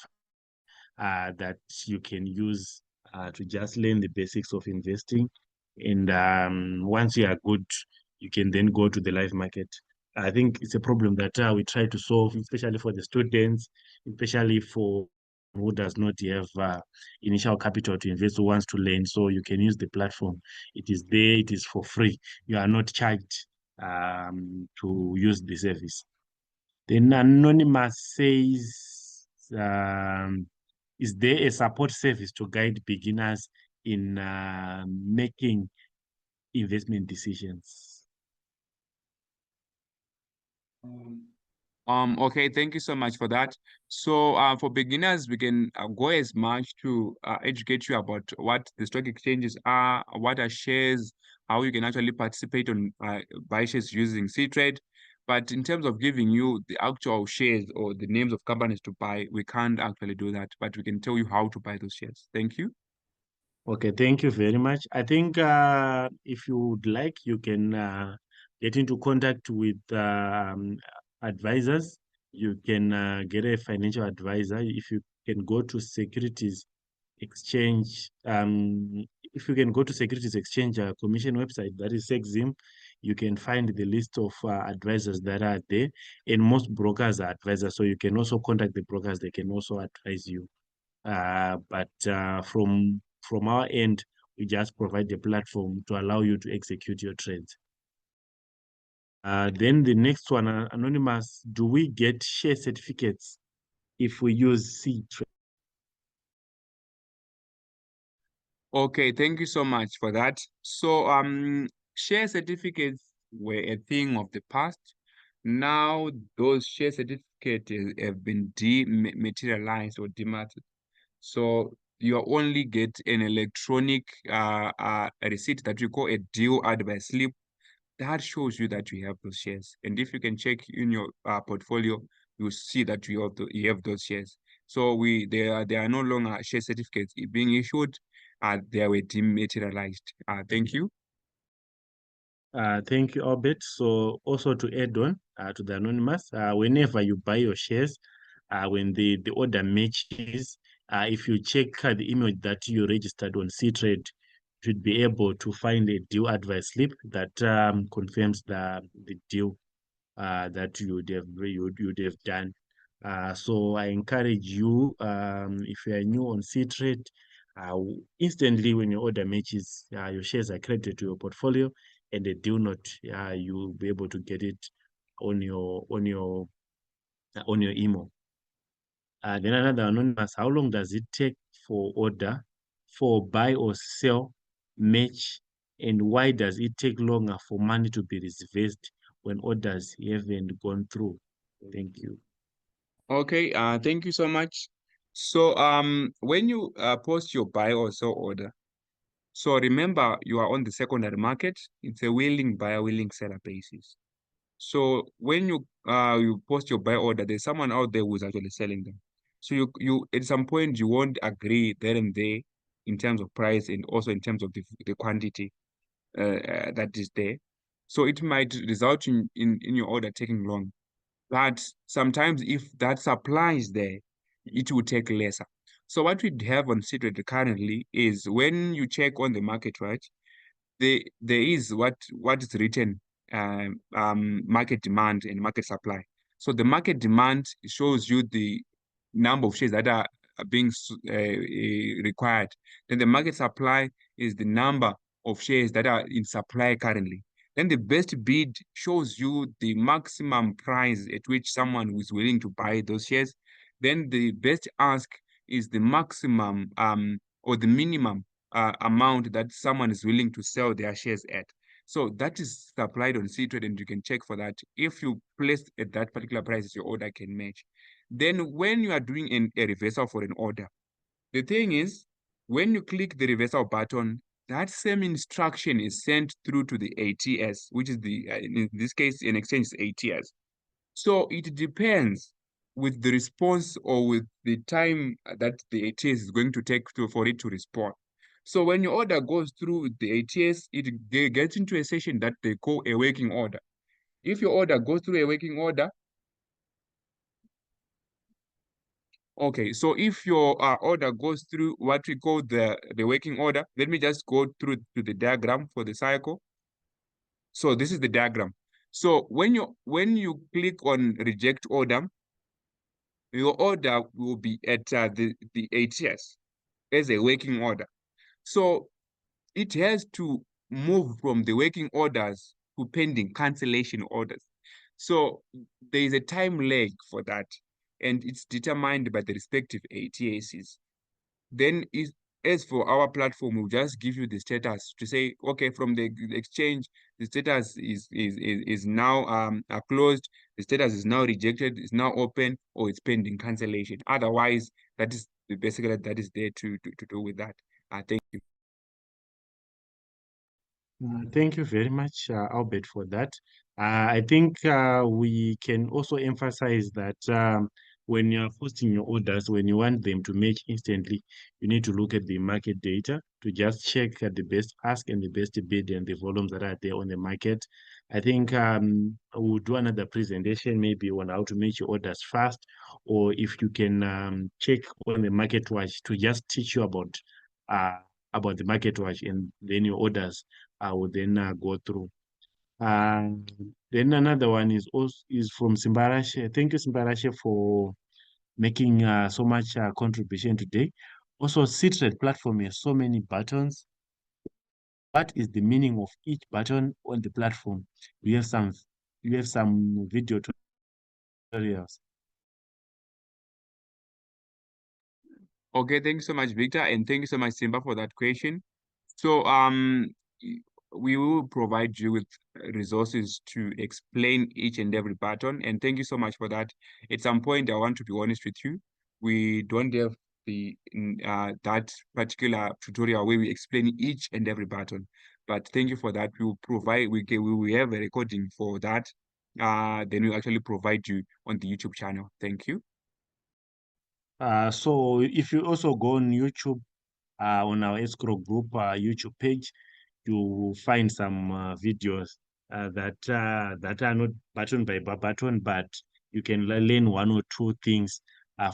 that you can use to just learn the basics of investing. And once you are good, you can then go to the live market. I think it's a problem that we try to solve, especially for the students, especially for who does not have initial capital to invest, who wants to learn. So you can use the platform. It is there, it is for free. You are not charged to use the service. Then Anonymous says, is there a support service to guide beginners in making investment decisions? Okay, thank you so much for that. So for beginners, we can go as much to educate you about what the stock exchanges are, what are shares, how you can actually participate on buy shares using C-Trade. But in terms of giving you the actual shares or the names of companies to buy, we can't actually do that, but we can tell you how to buy those shares. Thank you. Okay, thank you very much. I think if you would like, you can get into contact with advisors. You can get a financial advisor. If you can go to Securities Exchange, if you can go to Securities Exchange Commission website, that is SECZIM, you can find the list of advisors that are there, and most brokers are advisors. So you can also contact the brokers; they can also advise you. But from our end, we just provide the platform to allow you to execute your trades. Then the next one, Anonymous, do we get share certificates if we use C-Trade? Okay, thank you so much for that. So share certificates were a thing of the past. Now those share certificates have been dematerialized or dematted. So you only get an electronic receipt that we call a deal advice slip that shows you that you have those shares. And if you can check in your portfolio, you'll see that you have those shares. So there are no longer share certificates being issued. They were dematerialized. Thank you. Thank you, Albert. So also to add on to the Anonymous, whenever you buy your shares, when the order matches, if you check the email that you registered on C-Trade, you should be able to find a deal advice slip that confirms the deal that you'd have done. So I encourage you, if you are new on C-Trade, instantly when your order matches, your shares are credited to your portfolio, and the deal note, you'll be able to get it on your email. Then another Anonymous, how long does it take for buy or sell match, and why does it take longer for money to be reversed when orders haven't gone through? Thank you. Okay, thank you so much. So when you post your buy or sell order, so remember you are on the secondary market. It's a willing buyer, willing seller basis. So when you post your buy order, there's someone out there who's actually selling them. So you at some point you won't agree there and there in terms of price and also in terms of the quantity that is there. So it might result in your order taking long. But sometimes if that supply is there, it will take lesser. So what we have on C-Trade currently is when you check on the market, right? There is what is written market demand and market supply. So the market demand shows you the number of shares that are being required. Then the market supply is the number of shares that are in supply currently. Then the best bid shows you the maximum price at which someone is willing to buy those shares. Then the best ask is the maximum or the minimum amount that someone is willing to sell their shares at. So that is supplied on C-Trade, and you can check for that. If you place at that particular price, your order can match. Then when you are doing a reversal for an order, the thing is, when you click the reversal button, that same instruction is sent through to the ATS, which is in this case, an exchange ATS. So it depends with the response or with the time that the ATS is going to take for it to respond. So when your order goes through the ATS, it gets into a session that they call a working order. If your order goes through a working order, okay, so if your order goes through what we call the working order, let me just go through to the diagram for the cycle. So this is the diagram. So when you click on reject order, your order will be at the ATS as a working order. So it has to move from the working orders to pending cancellation orders. So there is a time lag for that, and it's determined by the respective ATSs. Then as for our platform, we'll just give you the status to say, okay, from the exchange, the status is now closed, the status is now rejected, it's now open, or it's pending cancellation. Otherwise, that is basically that is there to do with that. Thank you. Thank you very much, Albert, for that. I think we can also emphasize that when you're posting your orders, when you want them to match instantly, you need to look at the market data to just check the best ask and the best bid and the volumes that are there on the market. I think we'll do another presentation maybe on how to make your orders fast, or if you can check on the market watch to just teach you about the market watch, and then your orders will then go through. Then another one is from Simbarashe. Thank you, Simbarashe, for making so much contribution today. Also, C-Trade platform has so many buttons. What is the meaning of each button on the platform? You have some video tutorials. Okay, thank you so much, Victor, and thank you so much, Simba, for that question. So we will provide you with resources to explain each and every button, and thank you so much for that. At some point, I want to be honest with you, we don't have that particular tutorial where we explain each and every button, but thank you for that. We will provide, we will have a recording for that. Then we'll actually provide you on the YouTube channel. Thank you. So if you also go on YouTube, on our escrow group YouTube page, you will find some videos that are not button by button, but you can learn one or two things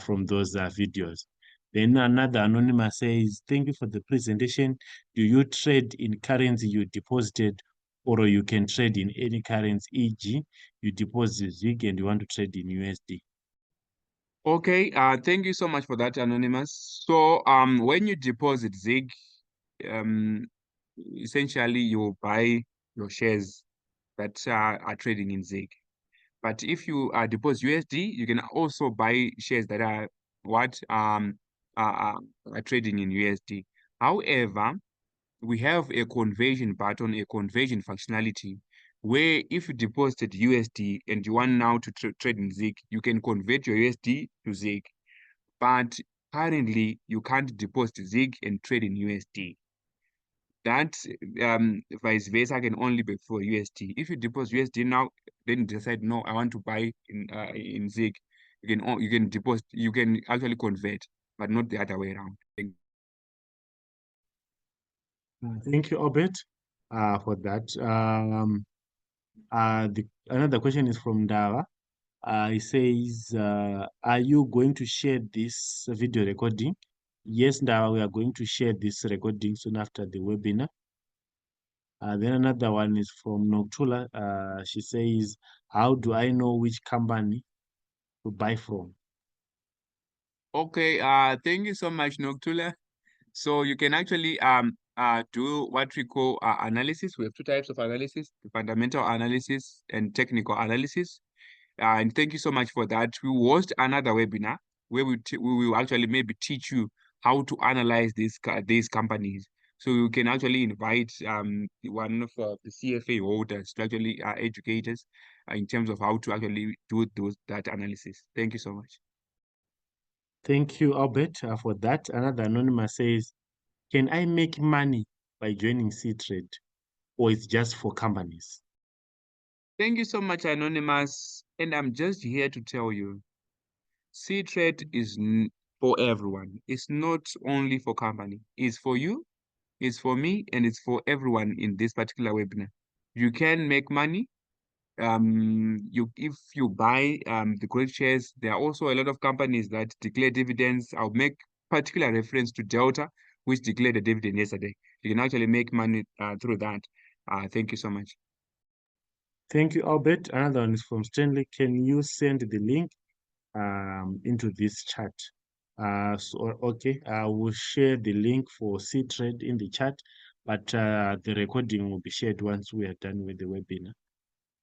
from those videos. Then another anonymous says, thank you for the presentation. Do you trade in currency you deposited, or you can trade in any currency, e.g. you deposit ZIG and you want to trade in USD? Okay, thank you so much for that, Anonymous. So when you deposit ZIG, essentially you buy your shares that are trading in ZIG. But if you deposit USD, you can also buy shares that are trading in USD. However, we have a conversion button, a conversion functionality, where if you deposited USD and you want now to trade in ZIG, you can convert your USD to ZIG. But currently, you can't deposit ZIG and trade in USD. That vice versa can only be for USD. If you deposit USD now, then you decide, no, I want to buy in ZIG. You can deposit, you can actually convert, but not the other way around. Thank you, Obet, for that. Another question is from Dava. He says, are you going to share this video recording? Yes, Dava, we are going to share this recording soon after the webinar. Then another one is from Noctula. She says, how do I know which company to buy from? Okay, thank you so much, Noctula. So you can actually do what we call analysis. We have two types of analysis: the fundamental analysis and technical analysis. And thank you so much for that. We will host another webinar where we will actually maybe teach you how to analyze these companies. So you can actually invite one of the CFA holders to actually educate us in terms of how to actually do that analysis. Thank you so much. Thank you, Albert, for that. Another anonymous says, can I make money by joining C-Trade, or it's just for companies? Thank you so much, Anonymous. And I'm just here to tell you, C-Trade is for everyone. It's not only for company. It's for you, it's for me, and it's for everyone in this particular webinar. You can make money. If you buy the great shares, there are also a lot of companies that declare dividends. I'll make particular reference to Delta, which declared a dividend yesterday. You can actually make money through that. Thank you so much. Thank you, Albert. Another one is from Stanley. Can you send the link into this chat? Okay, I will share the link for C-Trade in the chat, but the recording will be shared once we are done with the webinar.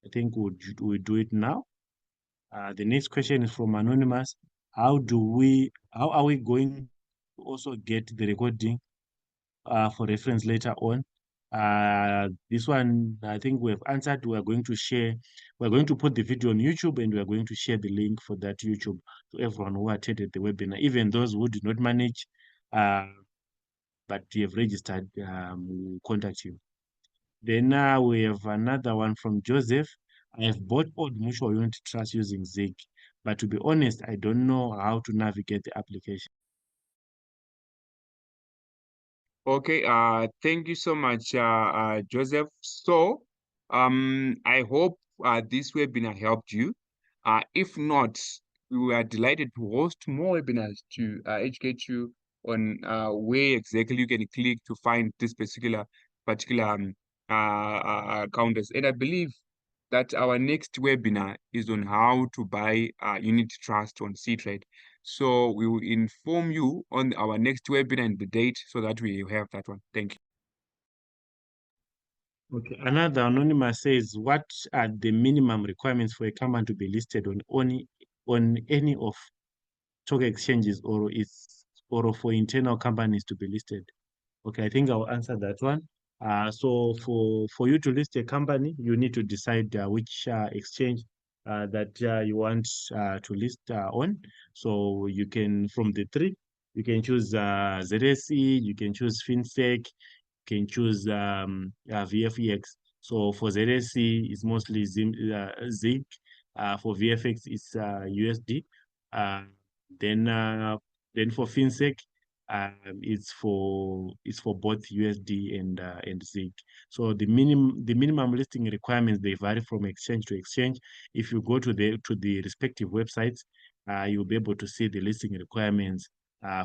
I think we'll do it now. The next question is from Anonymous. How are we going to also get the recording for reference later on? This one, I think we have answered. We're going to put the video on YouTube, and we're going to share the link for that YouTube to everyone who attended the webinar, even those who did not manage, but you have registered, we'll contact you. Then we have another one from Joseph. I have bought Old Mutual Unit Trust using Zig, but to be honest, I don't know how to navigate the application. Okay, thank you so much, Joseph. So, I hope this webinar helped you. If not, we are delighted to host more webinars to educate you on where exactly you can click to find this particular counters. And I believe that our next webinar is on how to buy unit trust on C-Trade. So we will inform you on our next webinar and the date so that we have that one. Thank you. Okay. Another anonymous says, what are the minimum requirements for a company to be listed on any of stock exchanges, or for internal companies to be listed? Okay, I think I'll answer that one. So for you to list a company, you need to decide which exchange that you want to list on. So you can, from the three, you can choose ZSE, you can choose FinSec, you can choose VFEX. So for ZSE, it's mostly ZIG. For VFX, it's USD. Then for FinSec, it's for both USD and ZIG. So the minimum listing requirements, they vary from exchange to exchange. If you go to the respective websites, you'll be able to see the listing requirements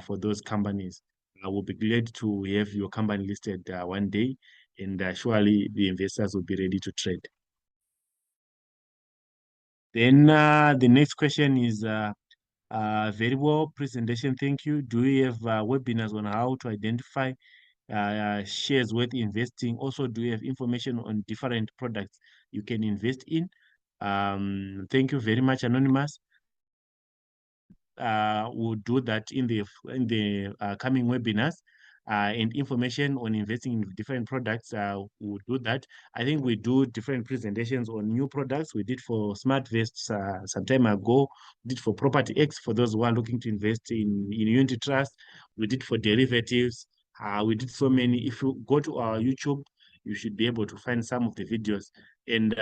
for those companies. I will be glad to have your company listed one day, and surely the investors will be ready to trade. Then the next question is very well presentation. Thank you. Do we have webinars on how to identify shares worth investing? Also, do you have information on different products you can invest in? Thank you very much, Anonymous. We'll do that in the coming webinars. And information on investing in different products, we'll do that. I think we do different presentations on new products. We did for SmartVest some time ago. We did for Property X for those who are looking to invest in unit trust. We did for derivatives. We did so many. If you go to our YouTube, you should be able to find some of the videos. And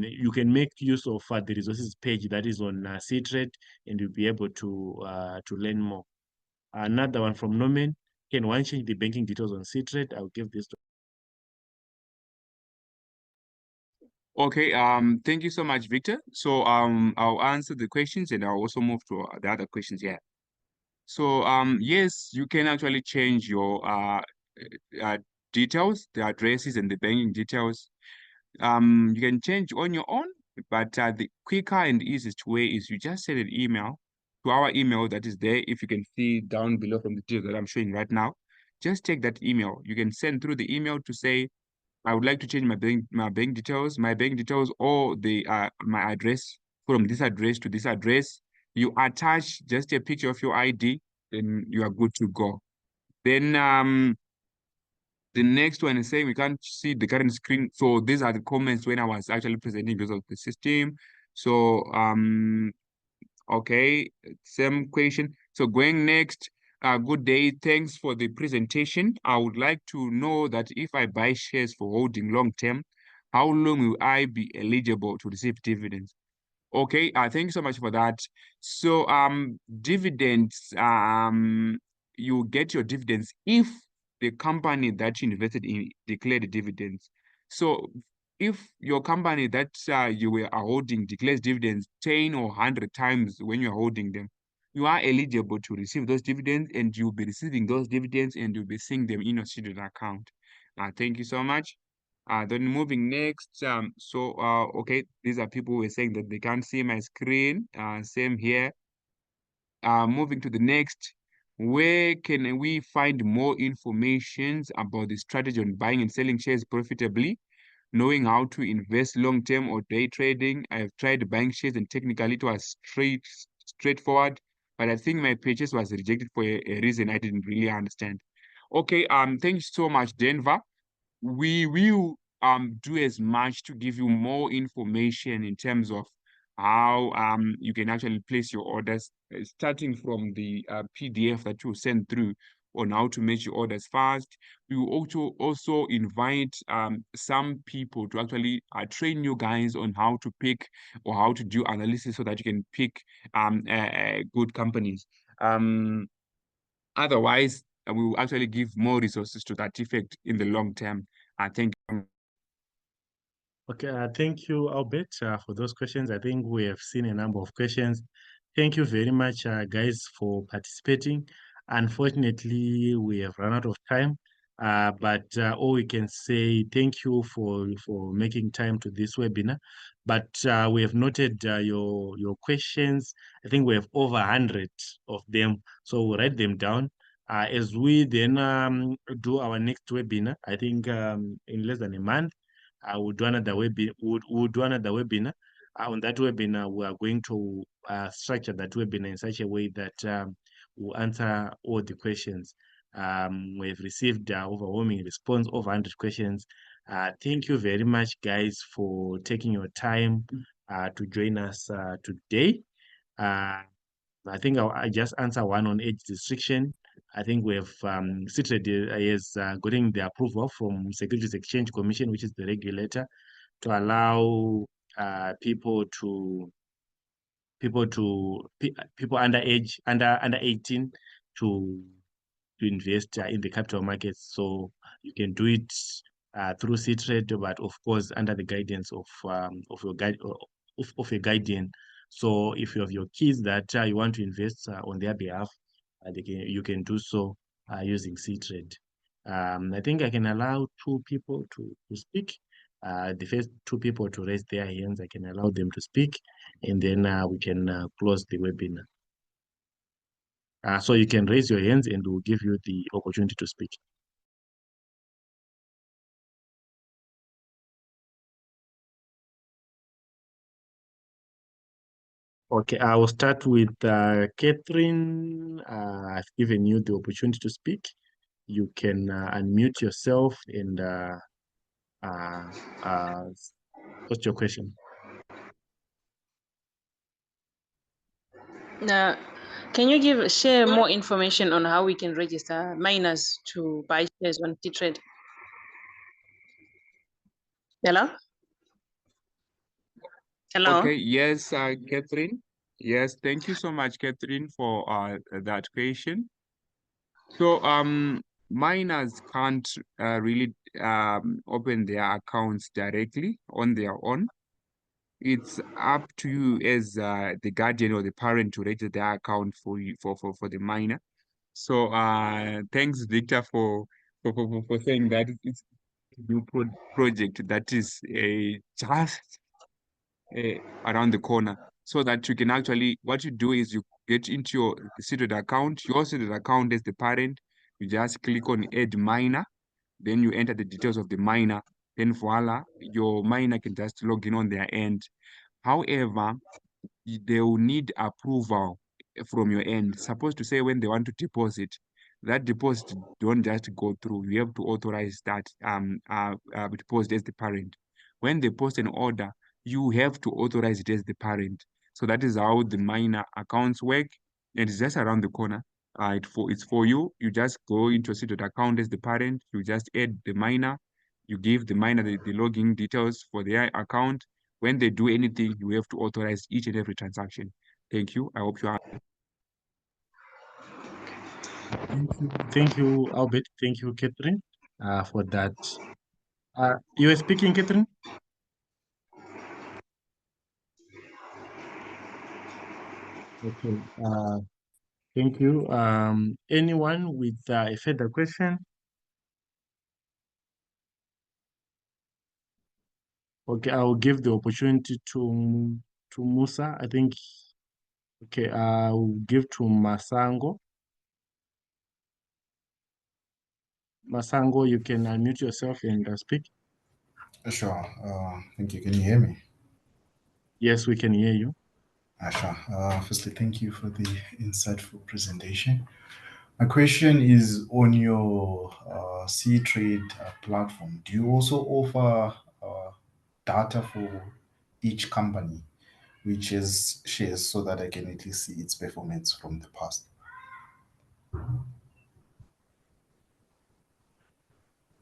you can make use of the resources page that is on C-Trade, and you'll be able to learn more. Another one from Norman. Can one change the banking details on C-Trade? I'll give this to. Okay, thank you so much, Victor. So I'll answer the questions and I'll also move to the other questions here. So yes, you can actually change your details, the addresses and the banking details. You can change on your own, but the quicker and easiest way is you just send an email to our email that is there. If you can see down below from the details that I'm showing right now, just check that email. You can send through the email to say, I would like to change my bank details, or the my address from this address to this address. You attach just a picture of your ID, then you are good to go. Then the next one is saying we can't see the current screen. So these are the comments when I was actually presenting results of the system. So okay, same question. So going next, good day. Thanks for the presentation. I would like to know that if I buy shares for holding long term, how long will I be eligible to receive dividends? Okay, thank you so much for that. So dividends, you get your dividends if the company that you invested in declared dividends. So if your company that you were holding declares dividends 10 or 100 times when you're holding them, you are eligible to receive those dividends, and you'll be receiving those dividends and you'll be seeing them in your student account. Thank you so much. Then moving next, okay, these are people who are saying that they can't see my screen. Same here. Moving to the next, where can we find more information about the strategy on buying and selling shares profitably, knowing how to invest long-term or day trading? I have tried buying shares and technically it was straightforward, but I think my purchase was rejected for a reason I didn't really understand. Okay, thank you so much, Denver. We will do as much to give you more information in terms of how you can actually place your orders, starting from the PDF that you send through on how to make your orders fast. We will also invite some people to actually train you guys on how to pick or how to do analysis so that you can pick good companies. Otherwise, we will actually give more resources to that effect in the long term. I think. Okay, thank you, Albert, for those questions. I think we have seen a number of questions. Thank you very much, guys, for participating. Unfortunately, we have run out of time, but all we can say, thank you for making time to this webinar. But we have noted your questions. I think we have over 100 of them, so we'll write them down. As we then do our next webinar, I think in less than a month, we'll do another webinar. On that webinar, we are going to structure that webinar in such a way that we'll answer all the questions. We've received overwhelming response, over 100 questions. Thank you very much, guys, for taking your time to join us today. I think I just answer one on age restriction. I think we have CITRED is getting the approval from Securities Exchange Commission, which is the regulator, to allow people under 18 to invest in the capital markets. So you can do it through CITRED, but of course under the guidance of your of a guardian. So if you have your kids that you want to invest on their behalf, you can do so using CITRED. I think I can allow two people to speak. The first two people to raise their hands, I can allow them to speak, and then we can close the webinar. So you can raise your hands and we'll give you the opportunity to speak. Okay, I will start with Catherine. I've given you the opportunity to speak. You can unmute yourself and what's your question? Can you share more information on how we can register miners to buy shares on T-Trade? Hello? Hello? Okay, yes, Catherine. Yes, thank you so much, Catherine, for that question. So miners can't really open their accounts directly on their own. It's up to you as the guardian or the parent to register their account for you for the miner. So thanks, Victor, for saying that it's a new project that is just around the corner, so that you can actually, what you do is you get into your seated account as the parent, You just click on add miner, then you enter the details of the miner, then voila, your miner can just log in on their end. However, they will need approval from your end. Supposed to say when they want to deposit, that deposit don't just go through. You have to authorize that deposit as the parent. When they post an order, you have to authorize it as the parent. So that is how the minor accounts work, and it's just around the corner. It's for you. You just go into a seated account as the parent. You just add the minor. You give the minor the login details for their account. When they do anything, you have to authorize each and every transaction. Thank you. I hope you are. Thank you, Albert. Thank you, Catherine, for that. You were speaking, Catherine? Okay. Thank you. Anyone with a further question? Okay, I'll give the opportunity to Musa. I think. Okay, I'll give to Masango. Masango, you can unmute yourself and speak. Sure. Thank you. Can you hear me? Yes, we can hear you. Sure. Firstly, thank you for the insightful presentation. My question is on your C-Trade platform. Do you also offer data for each company which has shares so that I can at least see its performance from the past?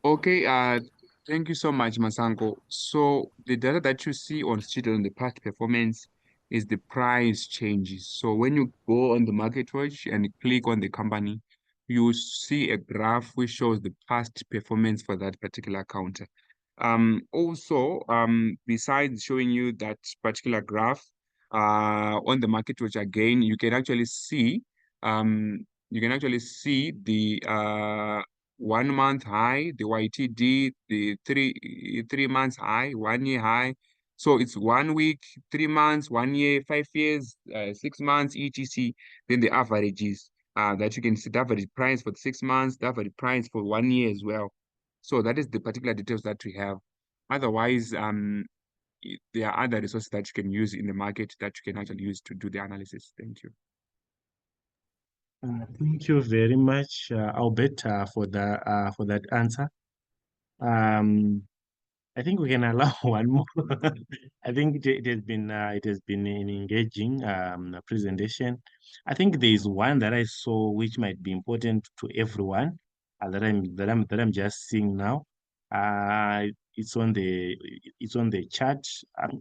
Okay, thank you so much, Masango. So the data that you see on Student on the past performance is the price changes. So when you go on the market watch and click on the company, you see a graph which shows the past performance for that particular account. Also, besides showing you that particular graph, on the market watch again, you can actually see the 1 month high, the YTD, the three months high, 1 year high. So it's 1 week, 3 months, 1 year, 5 years, 6 months, etc. Then the averages that you can see the average price for the 6 months, the average price for 1 year as well. So that is the particular details that we have. Otherwise, there are other resources that you can use in the market that you can actually use to do the analysis. Thank you. Thank you very much, Albert, for that answer. I think we can allow one more. I think it has been an engaging presentation. I think there is one that I saw which might be important to everyone that I'm just seeing now. It's on the chat.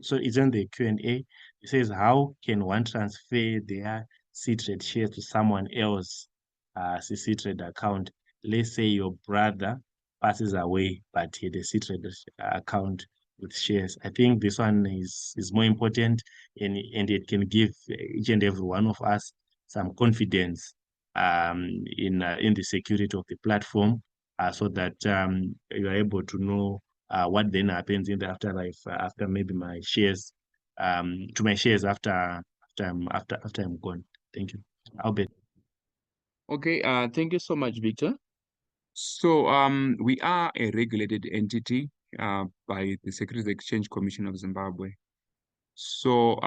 So it's on the Q&A. It says, how can one transfer their C-Trade shares to someone else C-Trade account? Let's say your brother passes away, but he had a C-Trade account with shares. I think this one is more important, and it can give each and every one of us some confidence in the security of the platform, so that you are able to know what then happens in the afterlife after maybe my shares to my shares after I'm gone. Thank you, Albert. Okay, thank you so much, Victor. So we are a regulated entity by the Securities Exchange Commission of Zimbabwe. So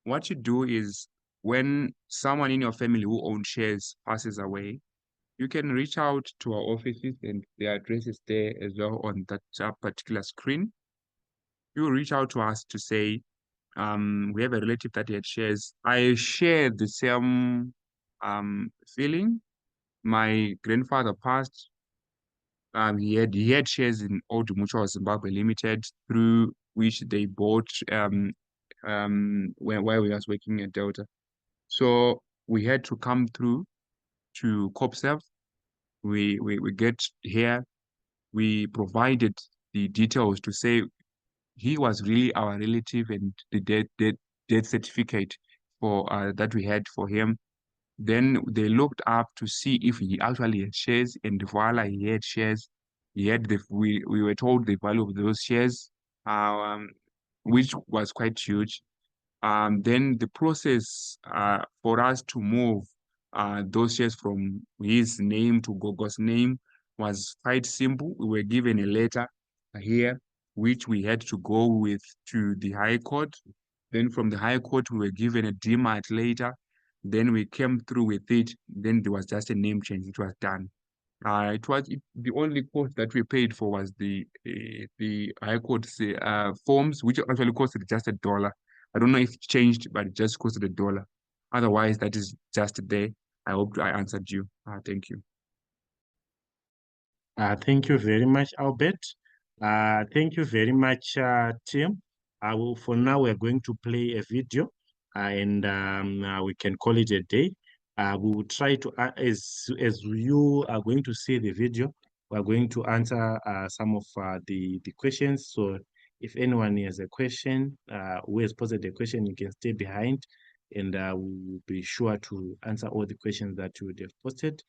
what you do is when someone in your family who owns shares passes away, you can reach out to our offices, and the address is there as well on that particular screen. You reach out to us to say, we have a relative that had shares. I share the same feeling. My grandfather passed. He had shares in Old Mutual Zimbabwe Limited, through which they bought while we was working at Delta. So we had to come through to COPSEV. We get here. We provided the details to say he was really our relative, and the death certificate for that we had for him. Then they looked up to see if he actually had shares, and voila, he had shares. He had we were told the value of those shares, which was quite huge. Then the process for us to move those shares from his name to Gogo's name was quite simple. We were given a letter here, which we had to go with to the High Court. Then from the High Court, we were given a DMAT later. Then we came through with it. Then there was just a name change. It was done. The only cost that we paid for was the High Court forms, which actually costed just $1. I don't know if it changed, but it just costed $1. Otherwise, that is just there. I hope I answered you. Thank you. Thank you very much, Albert. Thank you very much, Tim. For now, we're going to play a video and we can call it a day. We will try to, as you are going to see the video, we're going to answer some of the questions. So if anyone has a question, who has posted a question, you can stay behind and we'll be sure to answer all the questions that you would have posted.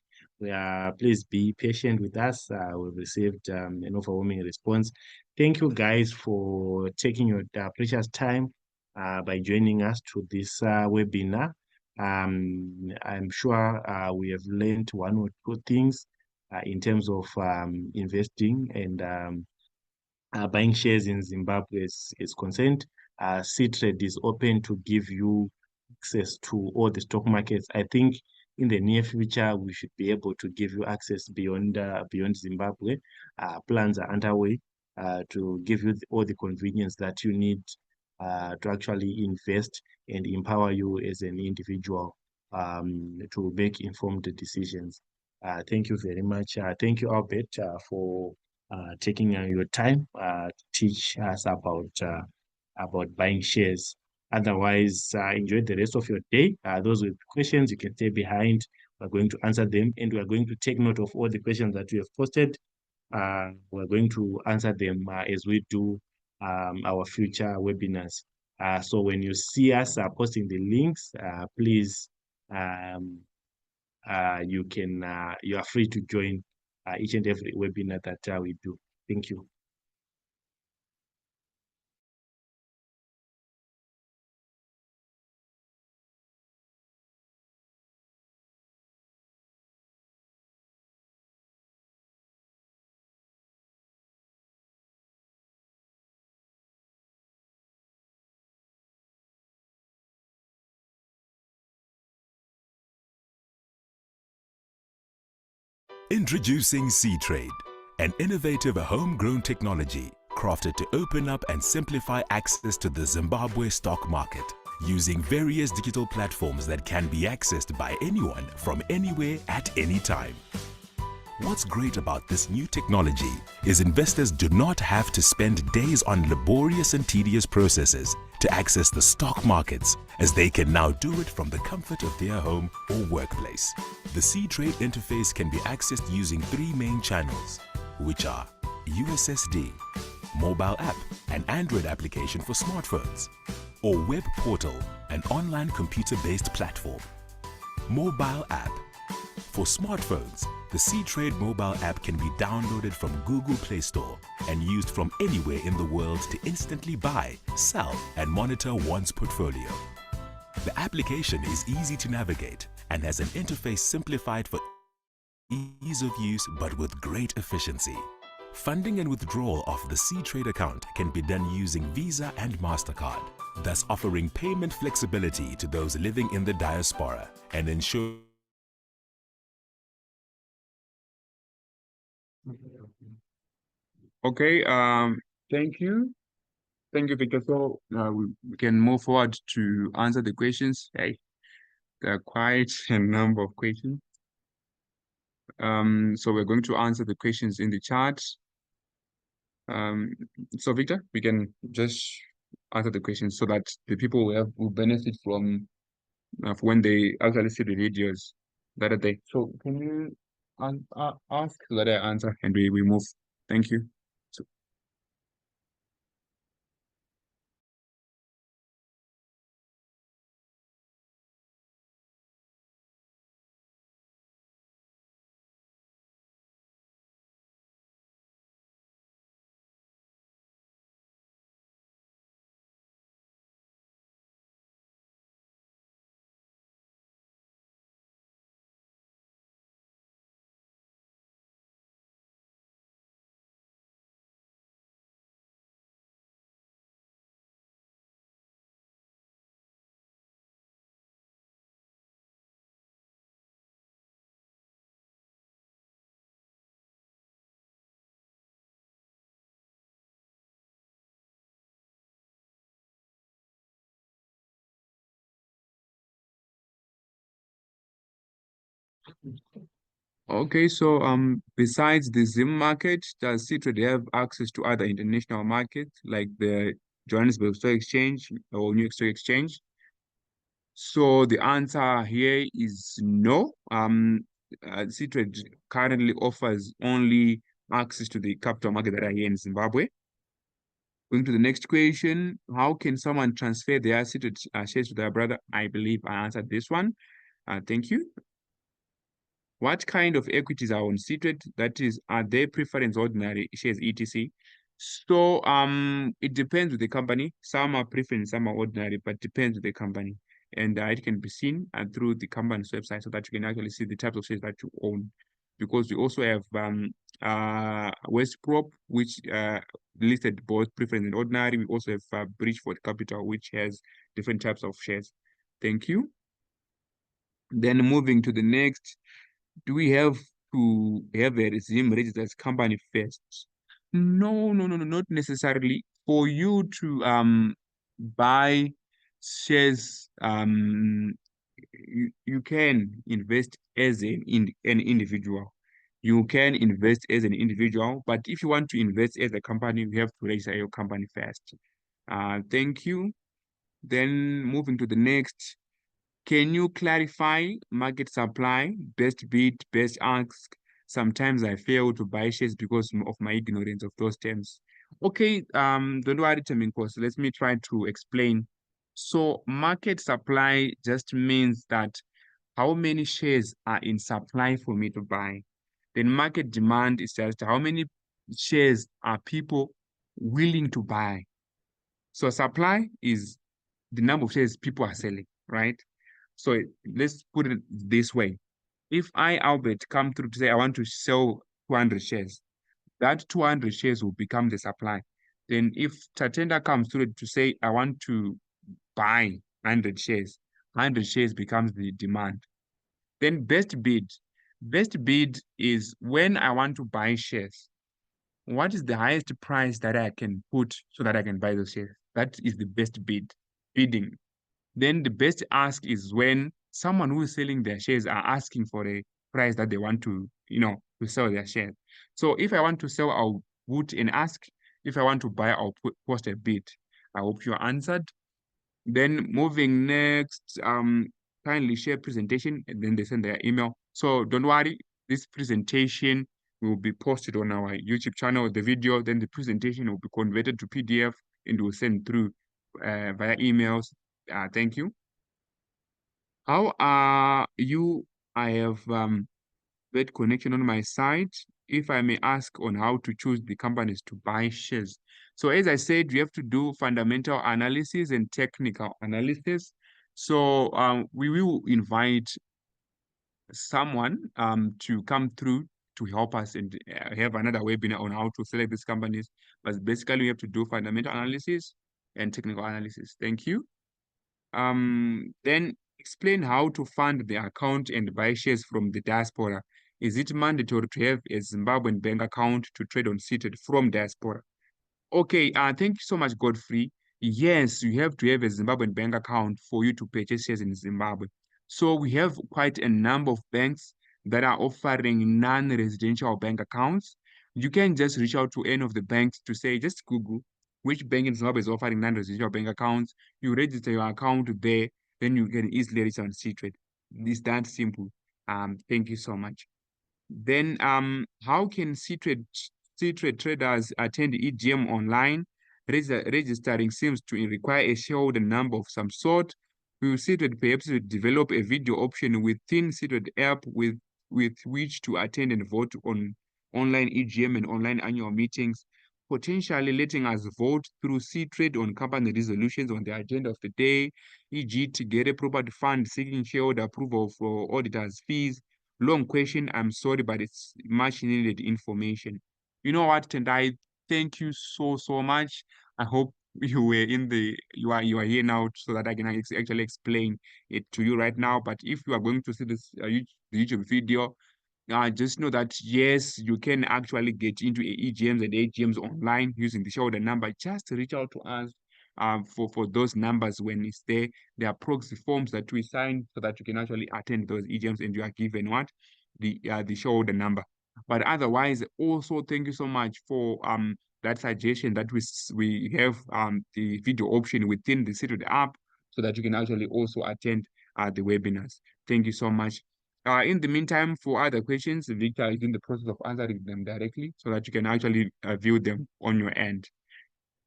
Please be patient with us. We've received an overwhelming response. Thank you guys for taking your precious time by joining us to this webinar. I'm sure we have learned one or two things in terms of investing and buying shares in Zimbabwe is concerned. C-Trade is open to give you access to all the stock markets. I think in the near future, we should be able to give you access beyond Zimbabwe. Plans are underway to give you all the convenience that you need to actually invest and empower you as an individual to make informed decisions. Thank you very much. Thank you, Albert, for taking your time to teach us about buying shares. Otherwise, enjoy the rest of your day. Those with questions, you can stay behind. We're going to answer them, and we're going to take note of all the questions that you have posted. We're going to answer them as we do our future webinars. So when you see us posting the links, please, you are free to join each and every webinar that we do. Thank you. Introducing C-Trade, an innovative homegrown technology crafted to open up and simplify access to the Zimbabwe stock market using various digital platforms that can be accessed by anyone from anywhere at any time. What's great about this new technology is investors do not have to spend days on laborious and tedious processes to access the stock markets, as they can now do it from the comfort of their home or workplace. The C-Trade interface can be accessed using three main channels, which are USSD, mobile app, an Android application for smartphones, or web portal, an online computer-based platform. Mobile app. For smartphones, the C-Trade mobile app can be downloaded from Google Play Store and used from anywhere in the world to instantly buy, sell, and monitor one's portfolio. The application is easy to navigate and has an interface simplified for ease of use but with great efficiency. Funding and withdrawal of the C-Trade account can be done using Visa and MasterCard, thus offering payment flexibility to those living in the diaspora and ensure Okay, thank you. Thank you, Victor. So we can move forward to answer the questions. Hey, there are quite a number of questions. So we're going to answer the questions in the chat. So Victor, we can just answer the questions so that the people will benefit from when they actually see the videos that are there. So can you ask so that I answer and we move? Thank you. Okay, so besides the Zim market, does C-Trade have access to other international markets like the Johannesburg Stock Exchange or New York Stock Exchange? So the answer here is no. C-Trade currently offers only access to the capital market that are here in Zimbabwe. Going to the next question, how can someone transfer their C-Trade shares to their brother? I believe I answered this one. Thank you. What kind of equities are on C-Trade? That is, are they preference ordinary shares, etc.? So it depends with the company. Some are preference, some are ordinary, but depends with the company. And it can be seen through the company's website so that you can actually see the types of shares that you own. Because we also have West Prop, which listed both preference and ordinary. We also have Bridgeford Capital, which has different types of shares. Thank you. Then moving to the next, do we have to have a resume registered as company first? No, not necessarily. For you to buy shares, you can invest as an individual. You can invest as an individual, but if you want to invest as a company, you have to register your company first. Thank you. Then moving to the next. Can you clarify market supply, best bid, best ask? Sometimes I fail to buy shares because of my ignorance of those terms. Okay, don't worry, Temingkos. Let me try to explain. So market supply just means that how many shares are in supply for me to buy. Then market demand is just how many shares are people willing to buy. So supply is the number of shares people are selling, right? So let's put it this way. If I, Albert, come through to say I want to sell 200 shares, that 200 shares will become the supply. Then if Tatenda comes through to say I want to buy 100 shares, 100 shares becomes the demand. Then best bid. Best bid is when I want to buy shares. What is the highest price that I can put so that I can buy those shares? That is the best bidding. Then the best ask is when someone who is selling their shares are asking for a price that they want to, to sell their shares. So if I want to sell, I'll put an ask. If I want to buy, I'll post a bid. I hope you answered. Then moving next, kindly share presentation, and then they send their email. So don't worry, this presentation will be posted on our YouTube channel, the video, then the presentation will be converted to PDF and will send through via emails. Thank you. How are you? I have bad connection on my side. If I may ask on how to choose the companies to buy shares. So as I said, we have to do fundamental analysis and technical analysis. So we will invite someone to come through to help us and have another webinar on how to select these companies. But basically, we have to do fundamental analysis and technical analysis. Thank you. Then explain how to fund the account and buy shares from the diaspora. Is it mandatory to have a Zimbabwean bank account to trade on CTED from diaspora? Okay, thank you so much, Godfrey. Yes, you have to have a Zimbabwean bank account for you to purchase shares in Zimbabwe. So we have quite a number of banks that are offering non-residential bank accounts. You can just reach out to any of the banks to say, just Google which bank in Zimbabwe is offering non-residential bank accounts. You register your account there, then you can easily register on C-Trade. It's that simple. Thank you so much. Then how can C-Trade traders attend EGM online? Registering seems to require a shareholder number of some sort. Will C-Trade perhaps develop a video option within C-Trade app with which to attend and vote on online EGM and online annual meetings, potentially letting us vote through C-Trade on company resolutions on the agenda of the day, e.g. to get a property fund seeking shareholder approval for auditors' fees. Long question, I'm sorry, but it's much needed information. You know what, Tendai, thank you so much. I hope you are here now so that I can actually explain it to you right now. But if you are going to see this YouTube video, just know that yes, you can actually get into EGMs and AGMs online using the shareholder number. Just reach out to us. for those numbers when it's there. There are proxy forms that we sign so that you can actually attend those EGMs and you are given what? The shareholder number. But otherwise, also thank you so much for that suggestion that we have the video option within the Seated app so that you can actually also attend the webinars. Thank you so much. In the meantime, for other questions, Victor is in the process of answering them directly so that you can actually view them on your end.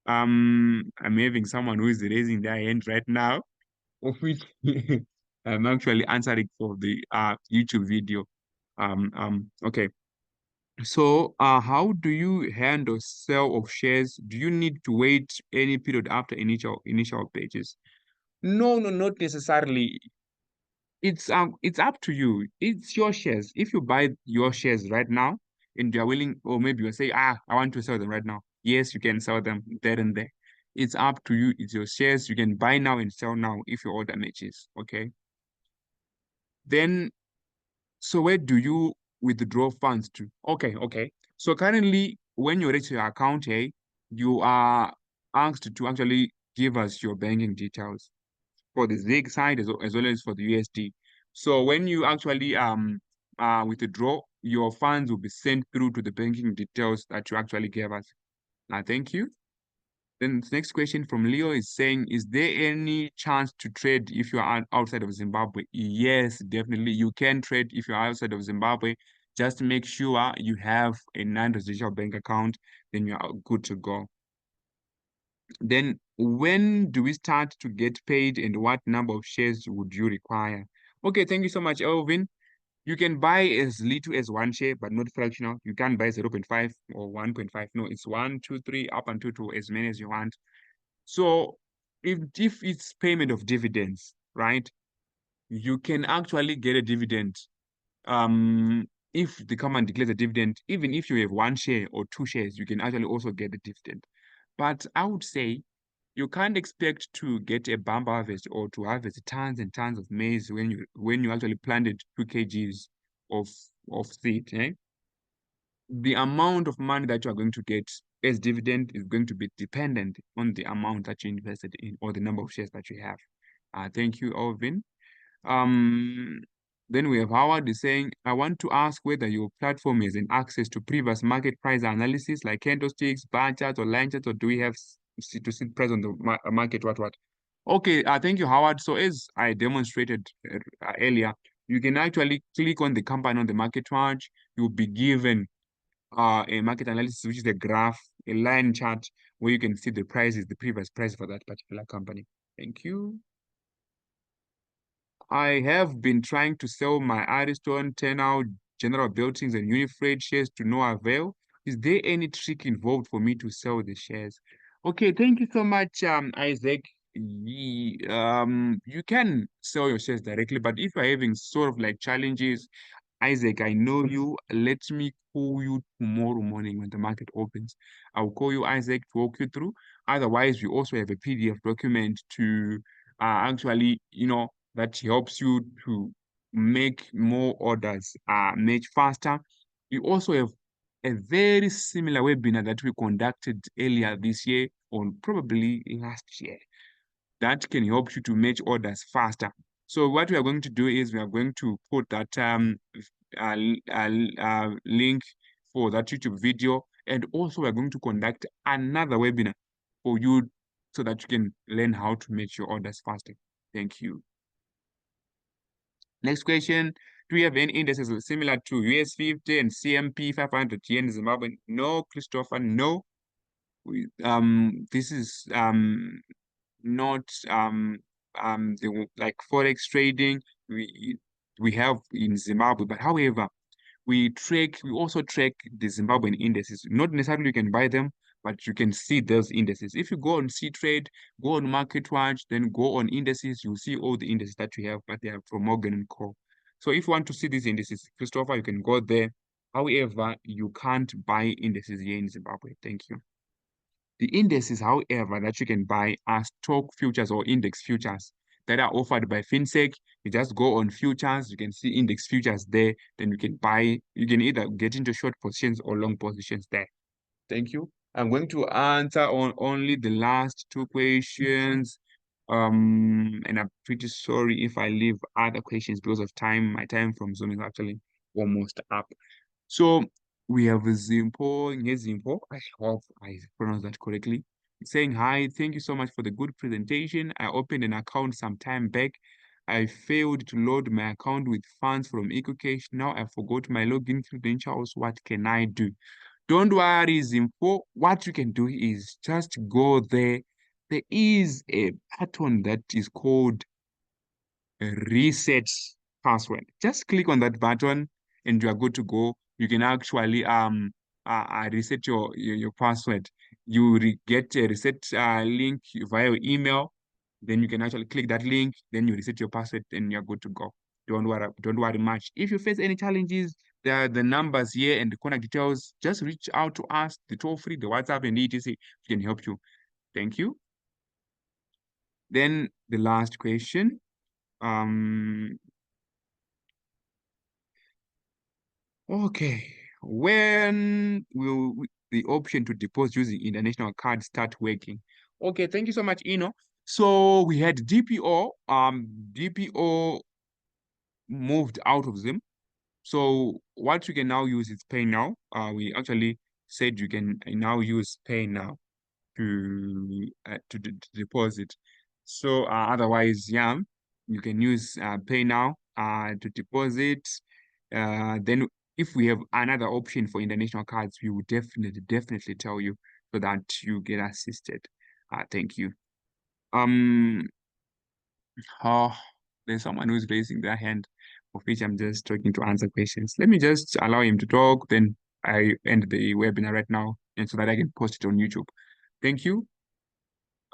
I'm having someone who is raising their hand right now, of which I'm actually answering for the YouTube video. Okay. So, how do you handle sale of shares? Do you need to wait any period after initial pages? No, not necessarily. It's up to you. It's your shares. If you buy your shares right now and you're willing, or maybe you say, I want to sell them right now. Yes, you can sell them there and there. It's up to you. It's your shares. You can buy now and sell now if your order matches. Okay. Then, so where do you withdraw funds to? Okay. So currently, when you reach your account here, you are asked to actually give us your banking details for the ZIG side as well as for the USD. So when you actually withdraw, your funds will be sent through to the banking details that you actually gave us. Thank you. Then the next question from Leo is saying, is there any chance to trade if you are outside of Zimbabwe? Yes, definitely. You can trade if you're outside of Zimbabwe. Just make sure you have a non-residential bank account, then you're good to go. Then when do we start to get paid and what number of shares would you require? Okay, thank you so much, Elvin. You can buy as little as 1 share, but not fractional. You can't buy 0.5 or 1.5. No, it's 1, 2, 3, up until to as many as you want. So if it's payment of dividends, right, you can actually get a dividend. If the company declares a dividend, even if you have 1 share or 2 shares, you can actually also get a dividend. But I would say you can't expect to get a bumper harvest or to harvest tons and tons of maize when you actually planted 2 kgs of seed. Eh? The amount of money that you are going to get as dividend is going to be dependent on the amount that you invested in or the number of shares that you have. Thank you, Alvin. Then we have Howard is saying, I want to ask whether your platform has an access to previous market price analysis like candlesticks, bar charts, or line charts, or do we have to see price on the market, what? Okay, thank you, Howard. So as I demonstrated earlier, you can actually click on the company on the market watch. You'll be given a market analysis, which is a graph, a line chart, where you can see the prices, the previous price for that particular company. Thank you. I have been trying to sell my Ariston, Tenau, General Buildings, and Unifreight shares to no avail. Is there any trick involved for me to sell the shares? Okay, thank you so much, Isaac. You can sell your shares directly, but if you're having sort of like challenges, Isaac, I know you. Let me call you tomorrow morning when the market opens. I'll call you, Isaac, to walk you through. Otherwise, we also have a PDF document to actually, that helps you to make more orders much faster. We also have a very similar webinar that we conducted earlier this year, or probably last year, that can help you to match orders faster. So what we are going to do is we are going to put that link for that YouTube video, and also we're going to conduct another webinar for you so that you can learn how to match your orders faster. Thank you. Next question, do we have any indices similar to US 50 and CMP 500 yen Zimbabwe? No, Christopher, no. This is not like forex trading we have in Zimbabwe, but however, we also track the Zimbabwean indices. Not necessarily you can buy them, but you can see those indices. If you go on C-Trade, go on MarketWatch, then go on indices, you'll see all the indices that we have, but they are from Morgan & Co. So if you want to see these indices, Christopher, you can go there. However, you can't buy indices here in Zimbabwe. Thank you. The indices, however, that you can buy are stock futures or index futures that are offered by FinSec. You just go on futures, you can see index futures there, then you can buy, you can either get into short positions or long positions there. Thank you. I'm going to answer on only the last two questions. And I'm pretty sorry if I leave other questions because of time. My time from Zoom is actually almost up. So we have Zimpo. I hope I pronounced that correctly. Saying hi, thank you so much for the good presentation. I opened an account some time back. I failed to load my account with funds from EcoCash. Now I forgot my login credentials. What can I do? Don't worry, Zimpo. What you can do is just go there. There is a button that is called reset password. Just click on that button and you are good to go. You can actually reset your password. You get a reset link via your email. Then you can actually click that link. Then you reset your password and you're good to go. Don't worry much. If you face any challenges, there are the numbers here and the contact details. Just reach out to us, the toll free, the WhatsApp, and etc. We can help you. Thank you. Then the last question. Okay, when will the option to deposit using international card start working? Okay, thank you so much, Ino. So we had DPO. DPO moved out of them. So what you can now use is Pay Now. We actually said you can now use Pay Now to deposit. So otherwise, yeah, you can use Pay Now to deposit. Then if we have another option for international cards, we will definitely tell you so that you get assisted. Thank you. Oh, there's someone who's raising their hand, of which I'm just talking to answer questions. Let me just allow him to talk, then I end the webinar right now, and so that I can post it on YouTube. Thank you.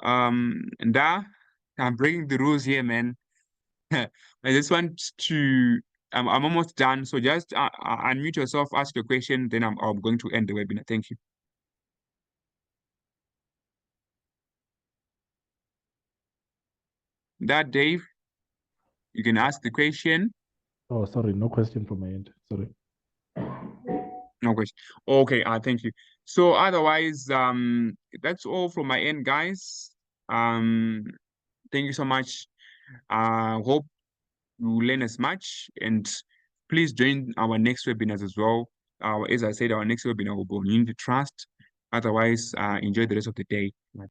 And I'm breaking the rules here, man. I just want to. I'm almost done. So just unmute yourself, ask your question, then I'm going to end the webinar. Thank you. Dave, you can ask the question. Oh, sorry, no question from my end. Sorry. No question. Okay, thank you. So otherwise, that's all from my end, guys. Thank you so much. Hope you learn as much, and please join our next webinars as well. As I said, our next webinar will be on unity trust. Otherwise, enjoy the rest of the day.